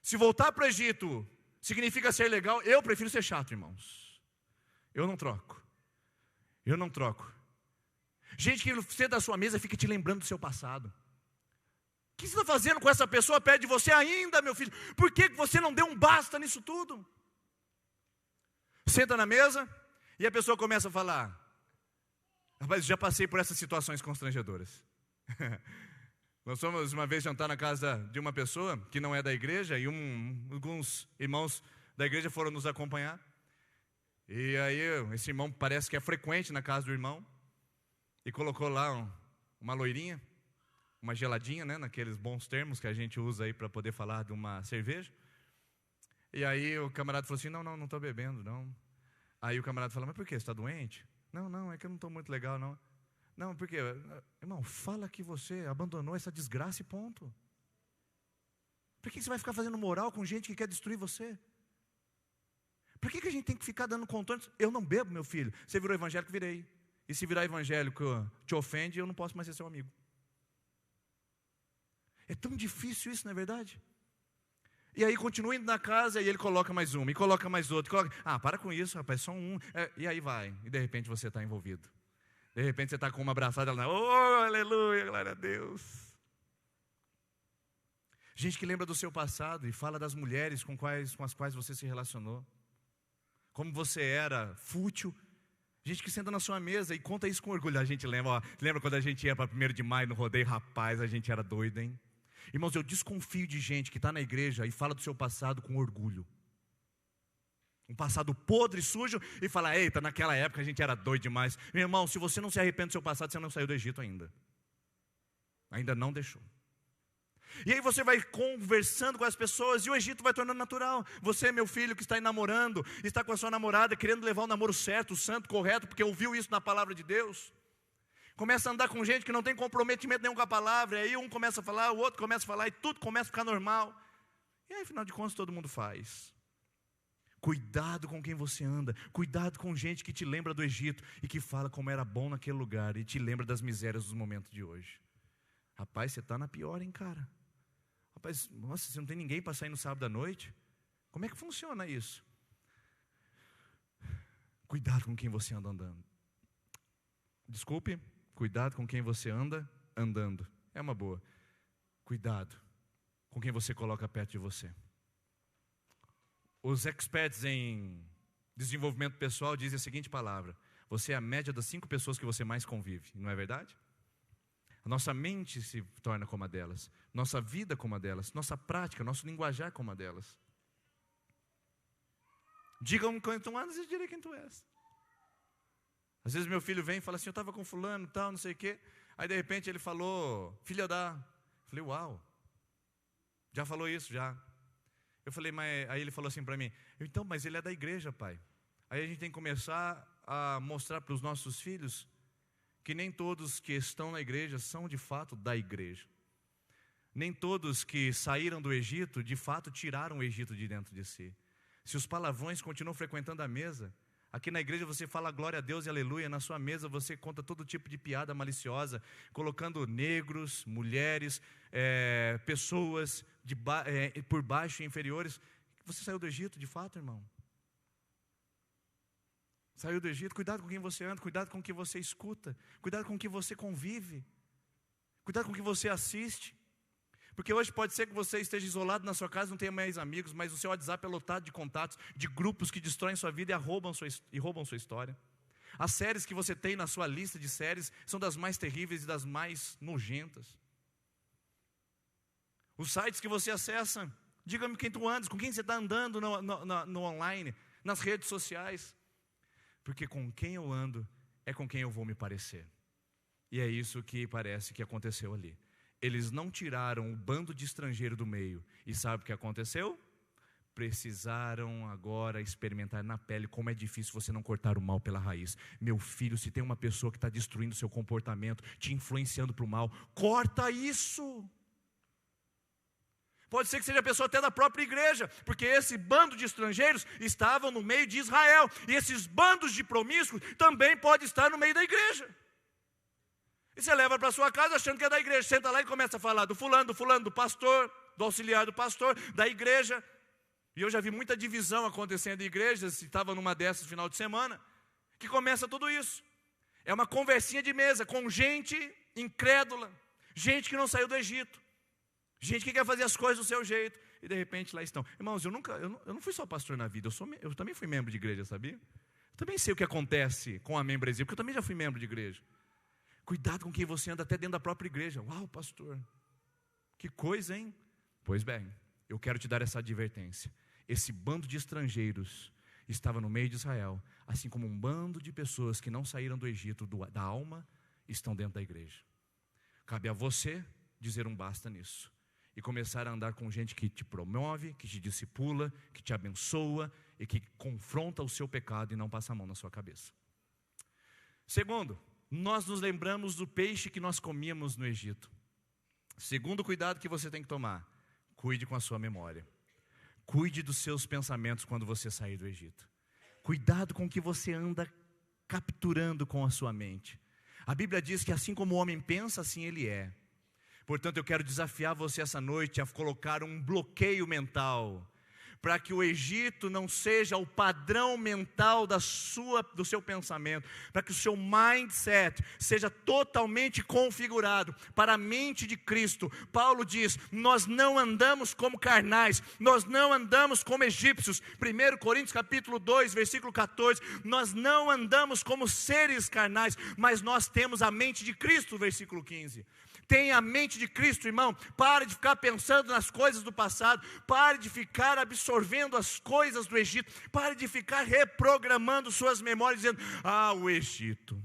Speaker 1: Se voltar para o Egito significa ser legal, eu prefiro ser chato, irmãos. Eu não troco. Eu não troco. Gente que senta à sua mesa fica te lembrando do seu passado. O que você está fazendo com essa pessoa perto de você ainda, meu filho? Por que você não deu um basta nisso tudo? Senta na mesa e a pessoa começa a falar, rapaz, já passei por essas situações constrangedoras. Nós fomos uma vez jantar na casa de uma pessoa que não é da igreja, e alguns irmãos da igreja foram nos acompanhar. E aí esse irmão parece que é frequente na casa do irmão, e colocou lá uma loirinha, uma geladinha, né, naqueles bons termos que a gente usa aí para poder falar de uma cerveja. E aí o camarada falou assim, não estou bebendo, não. Aí o camarada fala, mas por quê? Você está doente? Não, é que eu não estou muito legal, não. Não, por quê? Irmão, fala que você abandonou essa desgraça e ponto. Por que você vai ficar fazendo moral com gente que quer destruir você? Por que a gente tem que ficar dando contornos? Eu não bebo, meu filho. Você virou evangélico, virei. E se virar evangélico te ofende, eu não posso mais ser seu amigo. É tão difícil isso, não é verdade? E aí continua indo na casa e ele coloca mais uma, e coloca mais outra, para com isso, rapaz, só um. E aí vai, e de repente você está envolvido. De repente você está com uma abraçada, ela, aleluia, glória a Deus. Gente que lembra do seu passado e fala das mulheres com as quais você se relacionou. Como você era fútil. Gente que senta na sua mesa e conta isso com orgulho. A gente lembra quando a gente ia para 1º de maio no rodeio, rapaz, a gente era doido, hein? Irmãos, eu desconfio de gente que está na igreja e fala do seu passado com orgulho. Um passado podre, sujo, e fala, eita, naquela época a gente era doido demais. Meu irmão, se você não se arrepende do seu passado, você não saiu do Egito ainda. Ainda não deixou. E aí você vai conversando com as pessoas e o Egito vai tornando natural. Você, meu filho, que está aí namorando, está com a sua namorada, querendo levar o namoro certo, o santo, correto, porque ouviu isso na palavra de Deus. Começa a andar com gente que não tem comprometimento nenhum com a palavra, e aí um começa a falar, o outro começa a falar, e tudo começa a ficar normal. E aí, afinal de contas, todo mundo faz. Cuidado com quem você anda, cuidado com gente que te lembra do Egito, e que fala como era bom naquele lugar, e te lembra das misérias dos momentos de hoje. Rapaz, você está na pior, hein, cara? Rapaz, nossa, você não tem ninguém para sair no sábado à noite? Como é que funciona isso? Cuidado com quem você anda andando. Desculpe. Cuidado com quem você anda andando. É uma boa. Cuidado com quem você coloca perto de você. Os experts em desenvolvimento pessoal dizem a seguinte palavra: você é a média das 5 pessoas que você mais convive. Não é verdade? A nossa mente se torna como a delas. Nossa vida como a delas. Nossa prática, nosso linguajar como a delas. Diga-me quem tu andas e direi quem tu és. Às vezes meu filho vem e fala assim, eu estava com fulano e tal, não sei o quê. Aí de repente ele falou, filho da... Eu falei, uau, já falou isso, já. Eu falei, mas... Aí ele falou assim para mim, então, mas ele é da igreja, pai. Aí a gente tem que começar a mostrar para os nossos filhos que nem todos que estão na igreja são de fato da igreja. Nem todos que saíram do Egito, de fato tiraram o Egito de dentro de si. Se os palavrões continuam frequentando a mesa... Aqui na igreja você fala glória a Deus e aleluia, na sua mesa você conta todo tipo de piada maliciosa, colocando negros, mulheres, pessoas por baixo e inferiores. Você saiu do Egito de fato, irmão? Saiu do Egito, cuidado com quem você anda, cuidado com quem você escuta, cuidado com quem você convive. Cuidado com o que você assiste. Porque hoje pode ser que você esteja isolado na sua casa, não tenha mais amigos, mas o seu WhatsApp é lotado de contatos, de grupos que destroem sua vida e roubam sua história. As séries que você tem na sua lista de séries são das mais terríveis e das mais nojentas. Os sites que você acessa, diga-me quem tu andas, com quem você está andando no online, nas redes sociais. Porque com quem eu ando é com quem eu vou me parecer. E é isso que parece que aconteceu ali. Eles não tiraram o bando de estrangeiro do meio. E sabe o que aconteceu? Precisaram agora experimentar na pele como é difícil você não cortar o mal pela raiz. Meu filho, se tem uma pessoa que está destruindo seu comportamento, te influenciando para o mal, corta isso. Pode ser que seja a pessoa até da própria igreja, porque esse bando de estrangeiros estavam no meio de Israel. E esses bandos de promíscuos também podem estar no meio da igreja. E você leva para sua casa achando que é da igreja. Senta lá e começa a falar do fulano, do pastor, do auxiliar do pastor, da igreja. E eu já vi muita divisão acontecendo em igrejas, estava numa dessas no final de semana, que começa tudo isso. É uma conversinha de mesa com gente incrédula, gente que não saiu do Egito, gente que quer fazer as coisas do seu jeito. E de repente lá estão. Irmãos, eu não fui só pastor na vida, eu também fui membro de igreja, sabia? Eu também sei o que acontece com a membresia, porque eu também já fui membro de igreja. Cuidado com quem você anda até dentro da própria igreja. Uau, pastor, que coisa, hein? Pois bem, eu quero te dar essa advertência. Esse bando de estrangeiros estava no meio de Israel, assim como um bando de pessoas que não saíram do Egito, da alma, estão dentro da igreja. Cabe a você dizer um basta nisso. E começar a andar com gente que te promove, que te discipula, que te abençoa e que confronta o seu pecado e não passa a mão na sua cabeça. Segundo, nós nos lembramos do peixe que nós comíamos no Egito. Segundo cuidado que você tem que tomar, cuide com a sua memória. Cuide dos seus pensamentos quando você sair do Egito. Cuidado com o que você anda capturando com a sua mente. A Bíblia diz que assim como o homem pensa, assim ele é. Portanto, eu quero desafiar você essa noite a colocar um bloqueio mental, para que o Egito não seja o padrão mental do seu pensamento, para que o seu mindset seja totalmente configurado para a mente de Cristo. Paulo diz, nós não andamos como carnais, nós não andamos como egípcios. 1 Coríntios capítulo 2, versículo 14, nós não andamos como seres carnais, mas nós temos a mente de Cristo, versículo 15. Tenha a mente de Cristo, irmão. Pare de ficar pensando nas coisas do passado. Pare de ficar absorvendo as coisas do Egito. Pare de ficar reprogramando suas memórias, dizendo, o Egito.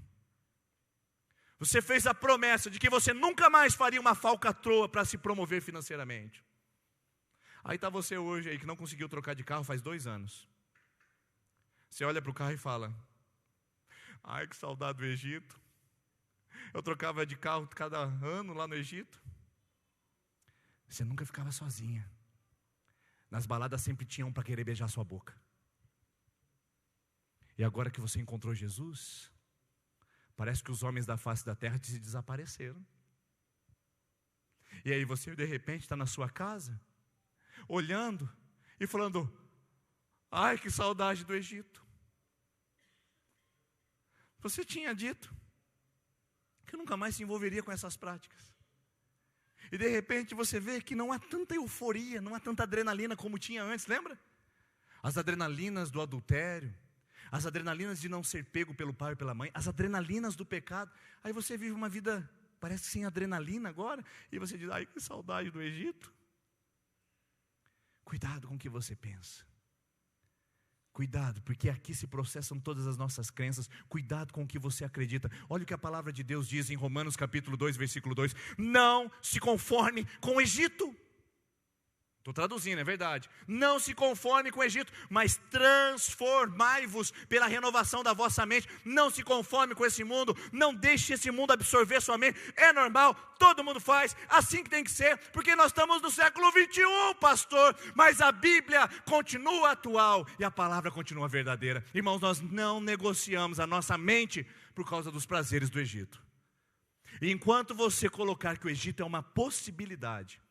Speaker 1: Você fez a promessa de que você nunca mais faria uma falcatrua para se promover financeiramente. Aí está você hoje aí que não conseguiu trocar de carro faz 2 anos. Você olha para o carro e fala, ai que saudade do Egito. Eu trocava de carro cada ano lá no Egito. Você nunca ficava sozinha. Nas baladas sempre tinha um para querer beijar sua boca. E agora que você encontrou Jesus, parece que os homens da face da terra se desapareceram. E aí você de repente está na sua casa, olhando e falando, ai que saudade do Egito. Você tinha dito que nunca mais se envolveria com essas práticas. E de repente você vê que não há tanta euforia, não há tanta adrenalina como tinha antes, lembra? As adrenalinas do adultério, as adrenalinas de não ser pego pelo pai e pela mãe, as adrenalinas do pecado. Aí você vive uma vida, parece sem adrenalina agora, e você diz, ai que saudade do Egito. Cuidado com o que você pensa. Cuidado, porque aqui se processam todas as nossas crenças. Cuidado com o que você acredita. Olha o que a palavra de Deus diz em Romanos capítulo 2, versículo 2. Não se conforme com o Egito. Estou traduzindo, é verdade. Não se conforme com o Egito, mas transformai-vos pela renovação da vossa mente. Não se conforme com esse mundo, não deixe esse mundo absorver sua mente. É normal, todo mundo faz, assim que tem que ser, porque nós estamos no século 21, pastor, mas a Bíblia continua atual e a palavra continua verdadeira. Irmãos, nós não negociamos a nossa mente por causa dos prazeres do Egito. E enquanto você colocar que o Egito é uma possibilidade,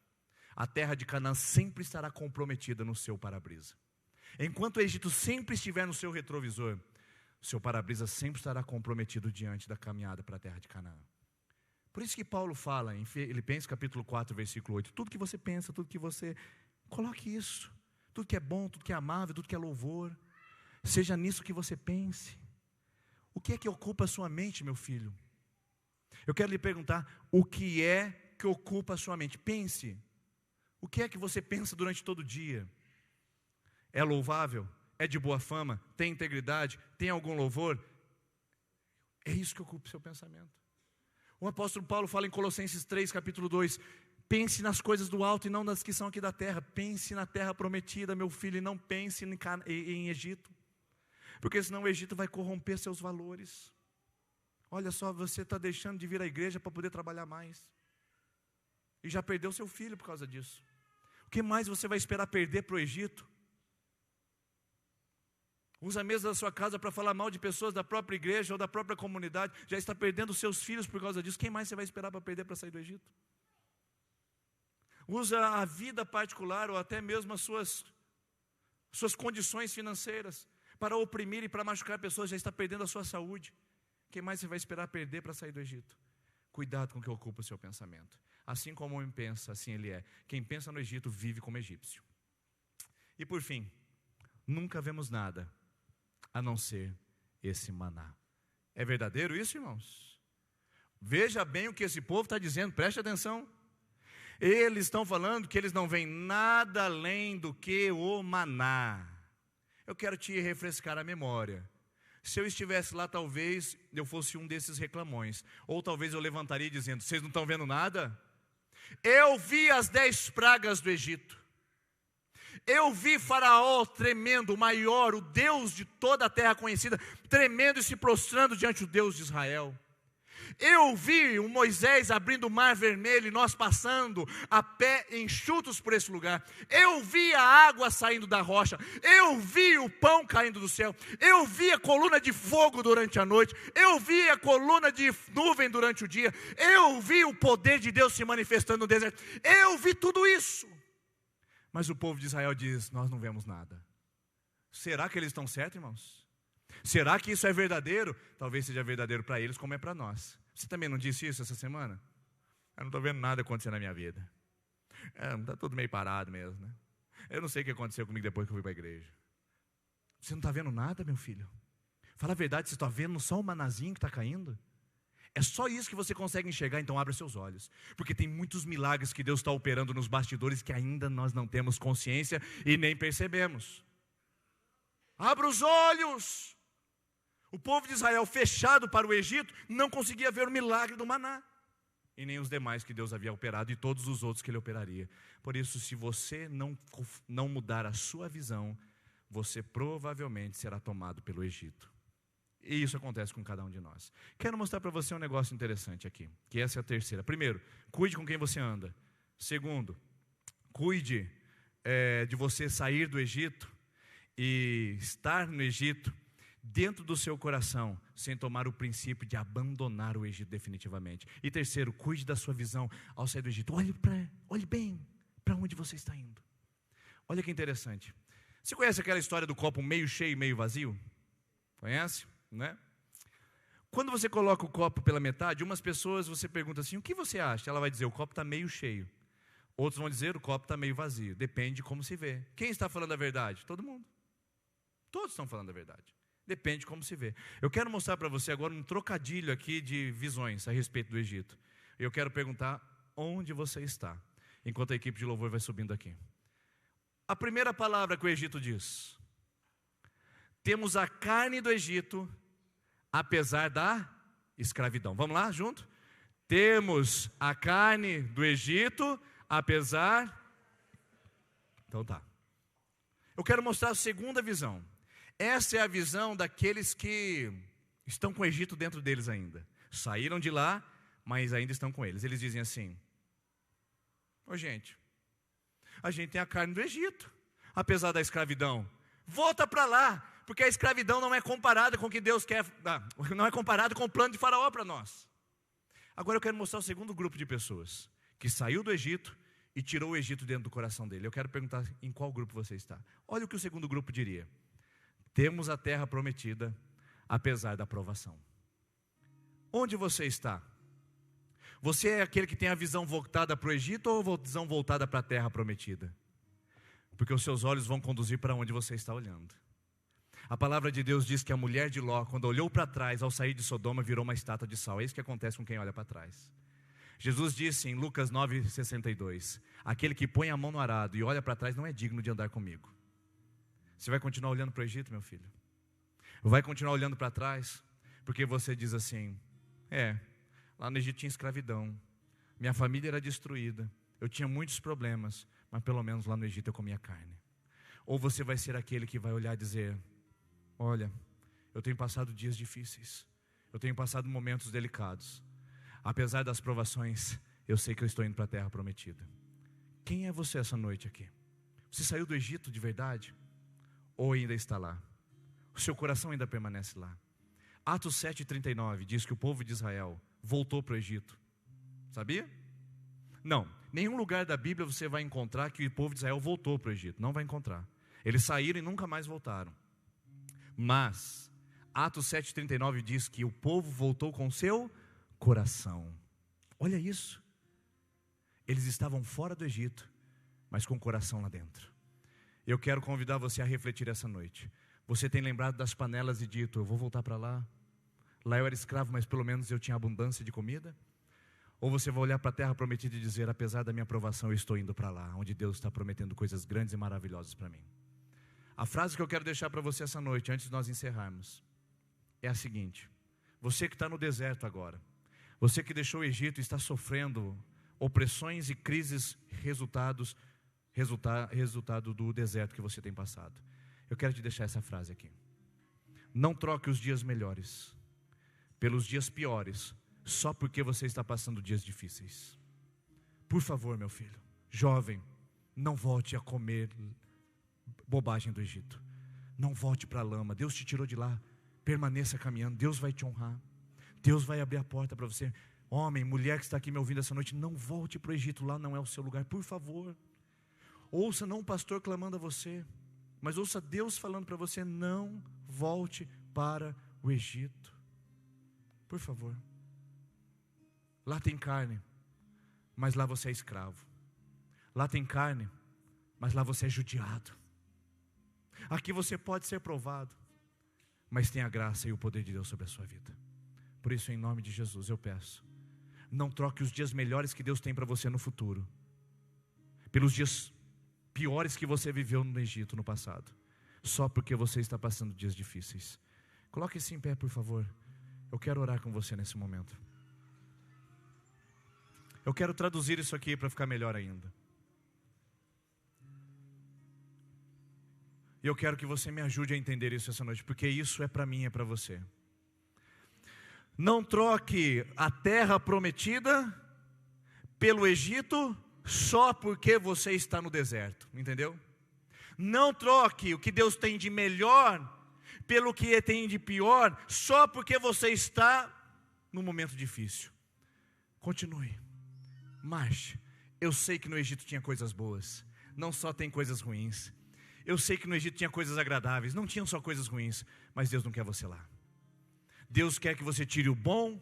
Speaker 1: a terra de Canaã sempre estará comprometida no seu para-brisa. Enquanto o Egito sempre estiver no seu retrovisor, o seu para-brisa sempre estará comprometido diante da caminhada para a terra de Canaã. Por isso que Paulo fala em Filipenses capítulo 4, versículo 8, tudo que você pensa, tudo que você, coloque isso, tudo que é bom, tudo que é amável, tudo que é louvor, seja nisso que você pense. O que é que ocupa a sua mente, meu filho? Eu quero lhe perguntar, o que é que ocupa a sua mente? Pense, o que é que você pensa durante todo o dia? É louvável? É de boa fama? Tem integridade? Tem algum louvor? É isso que ocupa o seu pensamento. O apóstolo Paulo fala em Colossenses 3, capítulo 2, pense nas coisas do alto e não nas que são aqui da terra. Pense na terra prometida, meu filho, e não pense em Egito. Porque senão o Egito vai corromper seus valores. Olha só, você está deixando de vir à igreja para poder trabalhar mais. E já perdeu seu filho por causa disso. O que mais você vai esperar perder para o Egito? Usa a mesa da sua casa para falar mal de pessoas da própria igreja ou da própria comunidade. Já está perdendo seus filhos por causa disso. Quem mais você vai esperar para perder para sair do Egito? Usa a vida particular ou até mesmo as suas condições financeiras para oprimir e para machucar pessoas. Já está perdendo a sua saúde. Quem mais você vai esperar perder para sair do Egito? Cuidado com o que ocupa o seu pensamento. Assim como o homem pensa, assim ele é. Quem pensa no Egito vive como egípcio. E por fim, nunca vemos nada a não ser esse maná. É verdadeiro isso, irmãos? Veja bem o que esse povo está dizendo, preste atenção. Eles estão falando que eles não veem nada além do que o maná. Eu quero te refrescar a memória. Se eu estivesse lá, talvez eu fosse um desses reclamões. Ou talvez eu levantaria dizendo, vocês não estão vendo nada? Eu vi as 10 pragas do Egito. Eu vi Faraó tremendo, o maior, o Deus de toda a terra conhecida, tremendo e se prostrando diante do Deus de Israel. Eu vi o Moisés abrindo o mar vermelho e nós passando a pé enxutos por esse lugar. Eu vi a água saindo da rocha. Eu vi o pão caindo do céu. Eu vi a coluna de fogo durante a noite. Eu vi a coluna de nuvem durante o dia. Eu vi o poder de Deus se manifestando no deserto. Eu vi tudo isso. Mas o povo de Israel diz, nós não vemos nada. Será que eles estão certos, irmãos? Será que isso é verdadeiro? Talvez seja verdadeiro para eles como é para nós. Você também não disse isso essa semana? Eu não estou vendo nada acontecer na minha vida. Está tudo meio parado mesmo, né? Eu não sei o que aconteceu comigo depois que eu fui para a igreja. Você não está vendo nada, meu filho? Fala a verdade, você está vendo só um manazinho que está caindo? É só isso que você consegue enxergar, então abra seus olhos. Porque tem muitos milagres que Deus está operando nos bastidores que ainda nós não temos consciência e nem percebemos. Abra os olhos. O povo de Israel, fechado para o Egito, não conseguia ver o milagre do maná. E nem os demais que Deus havia operado e todos os outros que Ele operaria. Por isso, se você não mudar a sua visão, você provavelmente será tomado pelo Egito. E isso acontece com cada um de nós. Quero mostrar para você um negócio interessante aqui, que essa é a terceira. Primeiro, cuide com quem você anda. Segundo, cuide de você sair do Egito e estar no Egito dentro do seu coração, sem tomar o princípio de abandonar o Egito definitivamente. E terceiro, cuide da sua visão ao sair do Egito. Olhe bem para onde você está indo. Olha que interessante. Você conhece aquela história do copo meio cheio e meio vazio? Conhece? Né? Quando você coloca o copo pela metade, umas pessoas você pergunta assim, o que você acha? Ela vai dizer, o copo está meio cheio. Outros vão dizer, o copo está meio vazio. Depende de como se vê. Quem está falando a verdade? Todo mundo. Todos estão falando a verdade. Depende de como se vê. Eu quero mostrar para você agora um trocadilho aqui de visões a respeito do Egito. Eu quero perguntar onde você está, enquanto a equipe de louvor vai subindo aqui. A primeira palavra que o Egito diz: temos a carne do Egito, apesar da escravidão. Vamos lá, junto? Temos a carne do Egito, apesar... Então tá. Eu quero mostrar a segunda visão. Essa é a visão daqueles que estão com o Egito dentro deles ainda. Saíram de lá, mas ainda estão com eles. Eles dizem assim, gente, a gente tem a carne do Egito, apesar da escravidão. Volta para lá, porque a escravidão não é comparada com o que Deus quer, não é comparada com o plano de Faraó para nós. Agora eu quero mostrar o segundo grupo de pessoas, que saiu do Egito e tirou o Egito dentro do coração dele. Eu quero perguntar em qual grupo você está. Olha o que o segundo grupo diria: temos a terra prometida, apesar da provação. Onde você está? Você é aquele que tem a visão voltada para o Egito ou a visão voltada para a terra prometida? Porque os seus olhos vão conduzir para onde você está olhando. A palavra de Deus diz que a mulher de Ló, quando olhou para trás, ao sair de Sodoma, virou uma estátua de sal. É isso que acontece com quem olha para trás. Jesus disse em Lucas 9,62, aquele que põe a mão no arado e olha para trás não é digno de andar comigo. Você vai continuar olhando para o Egito, meu filho? Vai continuar olhando para trás? Porque você diz assim, lá no Egito tinha escravidão, minha família era destruída, eu tinha muitos problemas, mas pelo menos lá no Egito eu comia carne. Ou você vai ser aquele que vai olhar e dizer, olha, eu tenho passado dias difíceis, eu tenho passado momentos delicados, apesar das provações, eu sei que eu estou indo para a terra prometida. Quem é você essa noite aqui? Você saiu do Egito de verdade? Ou ainda está lá? O seu coração ainda permanece lá? Atos 7,39 diz que o povo de Israel voltou para o Egito. Sabia? Não, nenhum lugar da Bíblia você vai encontrar que o povo de Israel voltou para o Egito. Não vai encontrar. Eles saíram e nunca mais voltaram. Mas Atos 7,39 diz que o povo voltou com seu coração. Olha isso. Eles estavam fora do Egito, mas com o coração lá dentro. Eu quero convidar você a refletir essa noite. Você tem lembrado das panelas e dito, eu vou voltar para lá? Lá eu era escravo, mas pelo menos eu tinha abundância de comida? Ou você vai olhar para a terra prometida e dizer, apesar da minha provação, eu estou indo para lá, onde Deus está prometendo coisas grandes e maravilhosas para mim. A frase que eu quero deixar para você essa noite, antes de nós encerrarmos, é a seguinte: você que está no deserto agora, você que deixou o Egito e está sofrendo opressões e crises resultado do deserto que você tem passado. Eu quero te deixar essa frase aqui. Não troque os dias melhores pelos dias piores, só porque você está passando dias difíceis. Por favor, meu filho, jovem, não volte a comer bobagem do Egito. Não volte para a lama. Deus te tirou de lá. Permaneça caminhando. Deus vai te honrar. Deus vai abrir a porta para você. Homem, mulher que está aqui me ouvindo essa noite, não volte para o Egito. Lá não é o seu lugar. Por favor. Ouça não um pastor clamando a você, mas ouça Deus falando para você, não volte para o Egito. Por favor. Lá tem carne, mas lá você é escravo. Lá tem carne, mas lá você é judiado. Aqui você pode ser provado, mas tem a graça e o poder de Deus sobre a sua vida. Por isso, em nome de Jesus, eu peço, não troque os dias melhores que Deus tem para você no futuro pelos dias piores que você viveu no Egito no passado, só porque você está passando dias difíceis. Coloque-se em pé, por favor. Eu quero orar com você nesse momento. Eu quero traduzir isso aqui para ficar melhor ainda. E eu quero que você me ajude a entender isso essa noite, porque isso é para mim, é para você. Não troque a terra prometida pelo Egito só porque você está no deserto, entendeu? Não troque o que Deus tem de melhor pelo que tem de pior só porque você está num momento difícil. Continue, marche. Eu sei que no Egito tinha coisas boas, não só tem coisas ruins. Eu sei que no Egito tinha coisas agradáveis, não tinham só coisas ruins, mas Deus não quer você lá. Deus quer que você tire o bom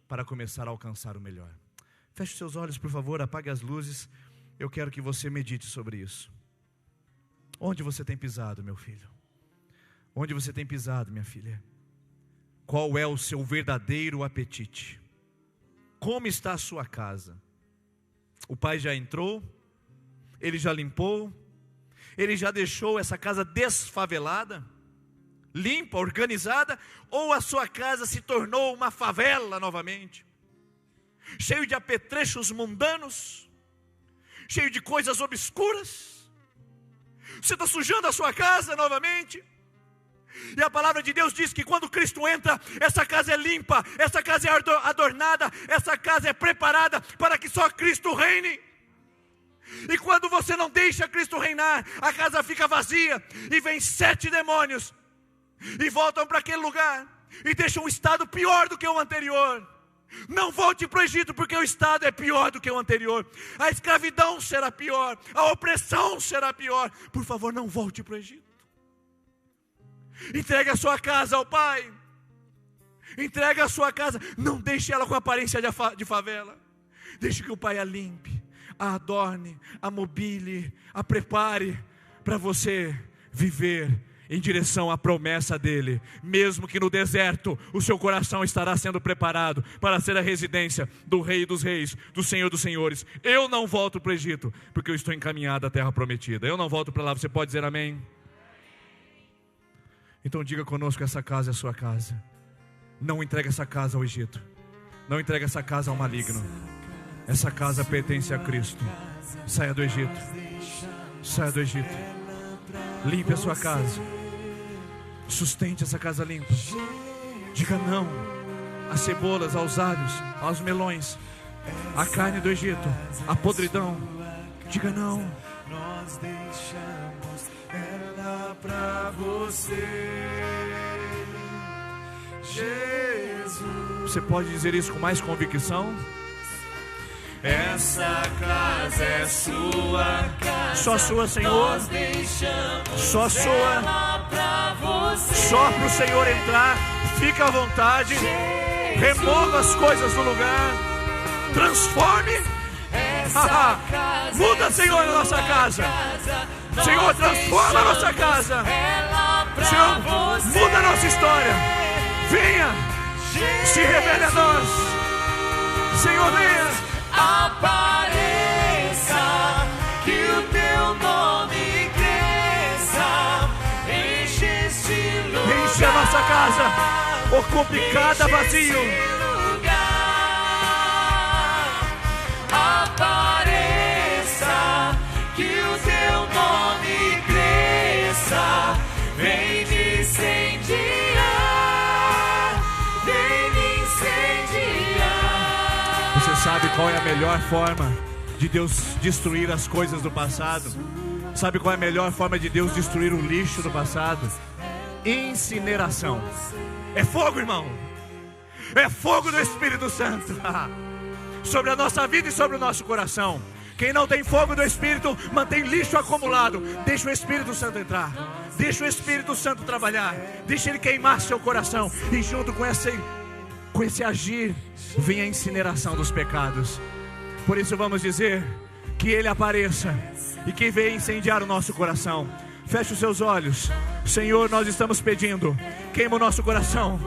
Speaker 1: para começar a alcançar o melhor. Feche seus olhos, por favor, apague as luzes. Eu quero que você medite sobre isso. Onde você tem pisado, meu filho? Onde você tem pisado, minha filha? Qual é o seu verdadeiro apetite? Como está a sua casa? O pai já entrou? Ele já limpou? Ele já deixou essa casa desfavelada, limpa, organizada? Ou a sua casa se tornou uma favela novamente? Cheio de apetrechos mundanos? Cheio de coisas obscuras? Você está sujando a sua casa novamente? E a palavra de Deus diz que quando Cristo entra, essa casa é limpa, essa casa é adornada, essa casa é preparada para que só Cristo reine. E quando você não deixa Cristo reinar, a casa fica vazia, e vem 7 demônios, e voltam para aquele lugar, e deixam um estado pior do que o anterior. Não volte para o Egito, porque o estado é pior do que o anterior. A escravidão será pior, a opressão será pior. Por favor, não volte para o Egito. Entregue a sua casa ao Pai. Entregue a sua casa, não deixe ela com aparência de favela. Deixe que o Pai a limpe, a adorne, a mobile, a prepare para você viver em direção à promessa dele. Mesmo que no deserto o seu coração estará sendo preparado para ser a residência do Rei dos Reis, do Senhor dos Senhores. Eu não volto para o Egito, porque eu estou encaminhado à terra prometida. Eu não volto para lá. Você pode dizer amém? Então diga conosco: essa casa é a sua casa. Não entregue essa casa ao Egito. Não entregue essa casa ao maligno. Essa casa pertence a Cristo. Saia do Egito. Saia do Egito. Limpe a sua casa. Sustente essa casa limpa. Diga não às cebolas, aos alhos, aos melões, à carne do Egito, à podridão. Diga não.
Speaker 2: Nós deixamos ela pra você, Jesus.
Speaker 1: Você pode dizer isso com mais convicção?
Speaker 2: Essa casa é sua casa.
Speaker 1: Só sua, Senhor. Só sua. Só para o Senhor entrar. Fica à vontade. Remova as coisas do lugar. Transforme. Muda, Senhor, a nossa casa. Senhor, transforma a nossa casa. Senhor, muda a nossa história. Venha, se revele a nós. Senhor, venha.
Speaker 2: Apareça, que o teu nome cresça, enche este lugar,
Speaker 1: enche a nossa casa, ocupe cada vazio.
Speaker 2: Apareça, que o teu nome cresça, vem me incendiar, vem me incendiar.
Speaker 1: Você sabe qual é a melhor forma de Deus destruir as coisas do passado? Sabe qual é a melhor forma de Deus destruir o lixo do passado? Incineração. É fogo, irmão. É fogo do Espírito Santo sobre a nossa vida e sobre o nosso coração. Quem não tem fogo do Espírito mantém lixo acumulado. Deixa o Espírito Santo entrar. Deixa o Espírito Santo trabalhar. Deixa ele queimar seu coração. E junto com esse agir vem a incineração dos pecados. Por isso vamos dizer que ele apareça e que venha incendiar o nosso coração. Feche os seus olhos. Senhor, nós estamos pedindo: queima o nosso coração.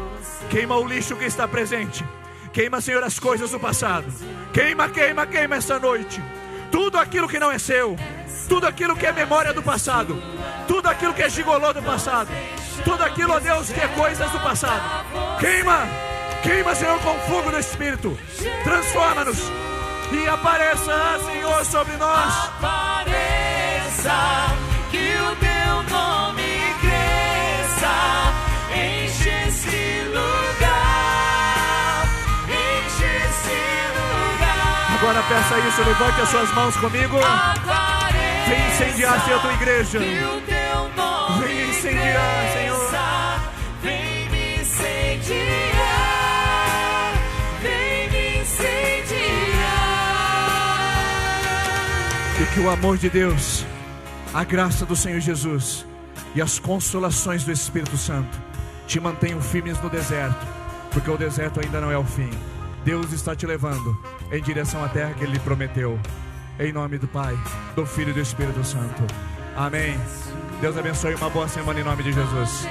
Speaker 1: Queima o lixo que está presente. Queima, Senhor, as coisas do passado. Queima, queima, queima essa noite tudo aquilo que não é seu, tudo aquilo que é memória do passado, tudo aquilo que é gigolô do passado, tudo aquilo, ó Deus, que é coisas do passado. Queima, queima, Senhor, com o fogo do Espírito. Transforma-nos e apareça, Senhor, sobre nós.
Speaker 2: Apareça, que o teu nome cresça, enche esse lugar, enche esse lugar.
Speaker 1: Agora peça isso, levante as suas mãos comigo. Vem incendiar, Senhor, a tua igreja. Vem incendiar, Senhor.
Speaker 2: Vem me incendiar, vem me incendiar.
Speaker 1: E que o amor de Deus, a graça do Senhor Jesus e as consolações do Espírito Santo te mantenham firmes no deserto, porque o deserto ainda não é o fim. Deus está te levando em direção à terra que Ele lhe prometeu. Em nome do Pai, do Filho e do Espírito Santo. Amém. Deus abençoe, uma boa semana em nome de Jesus.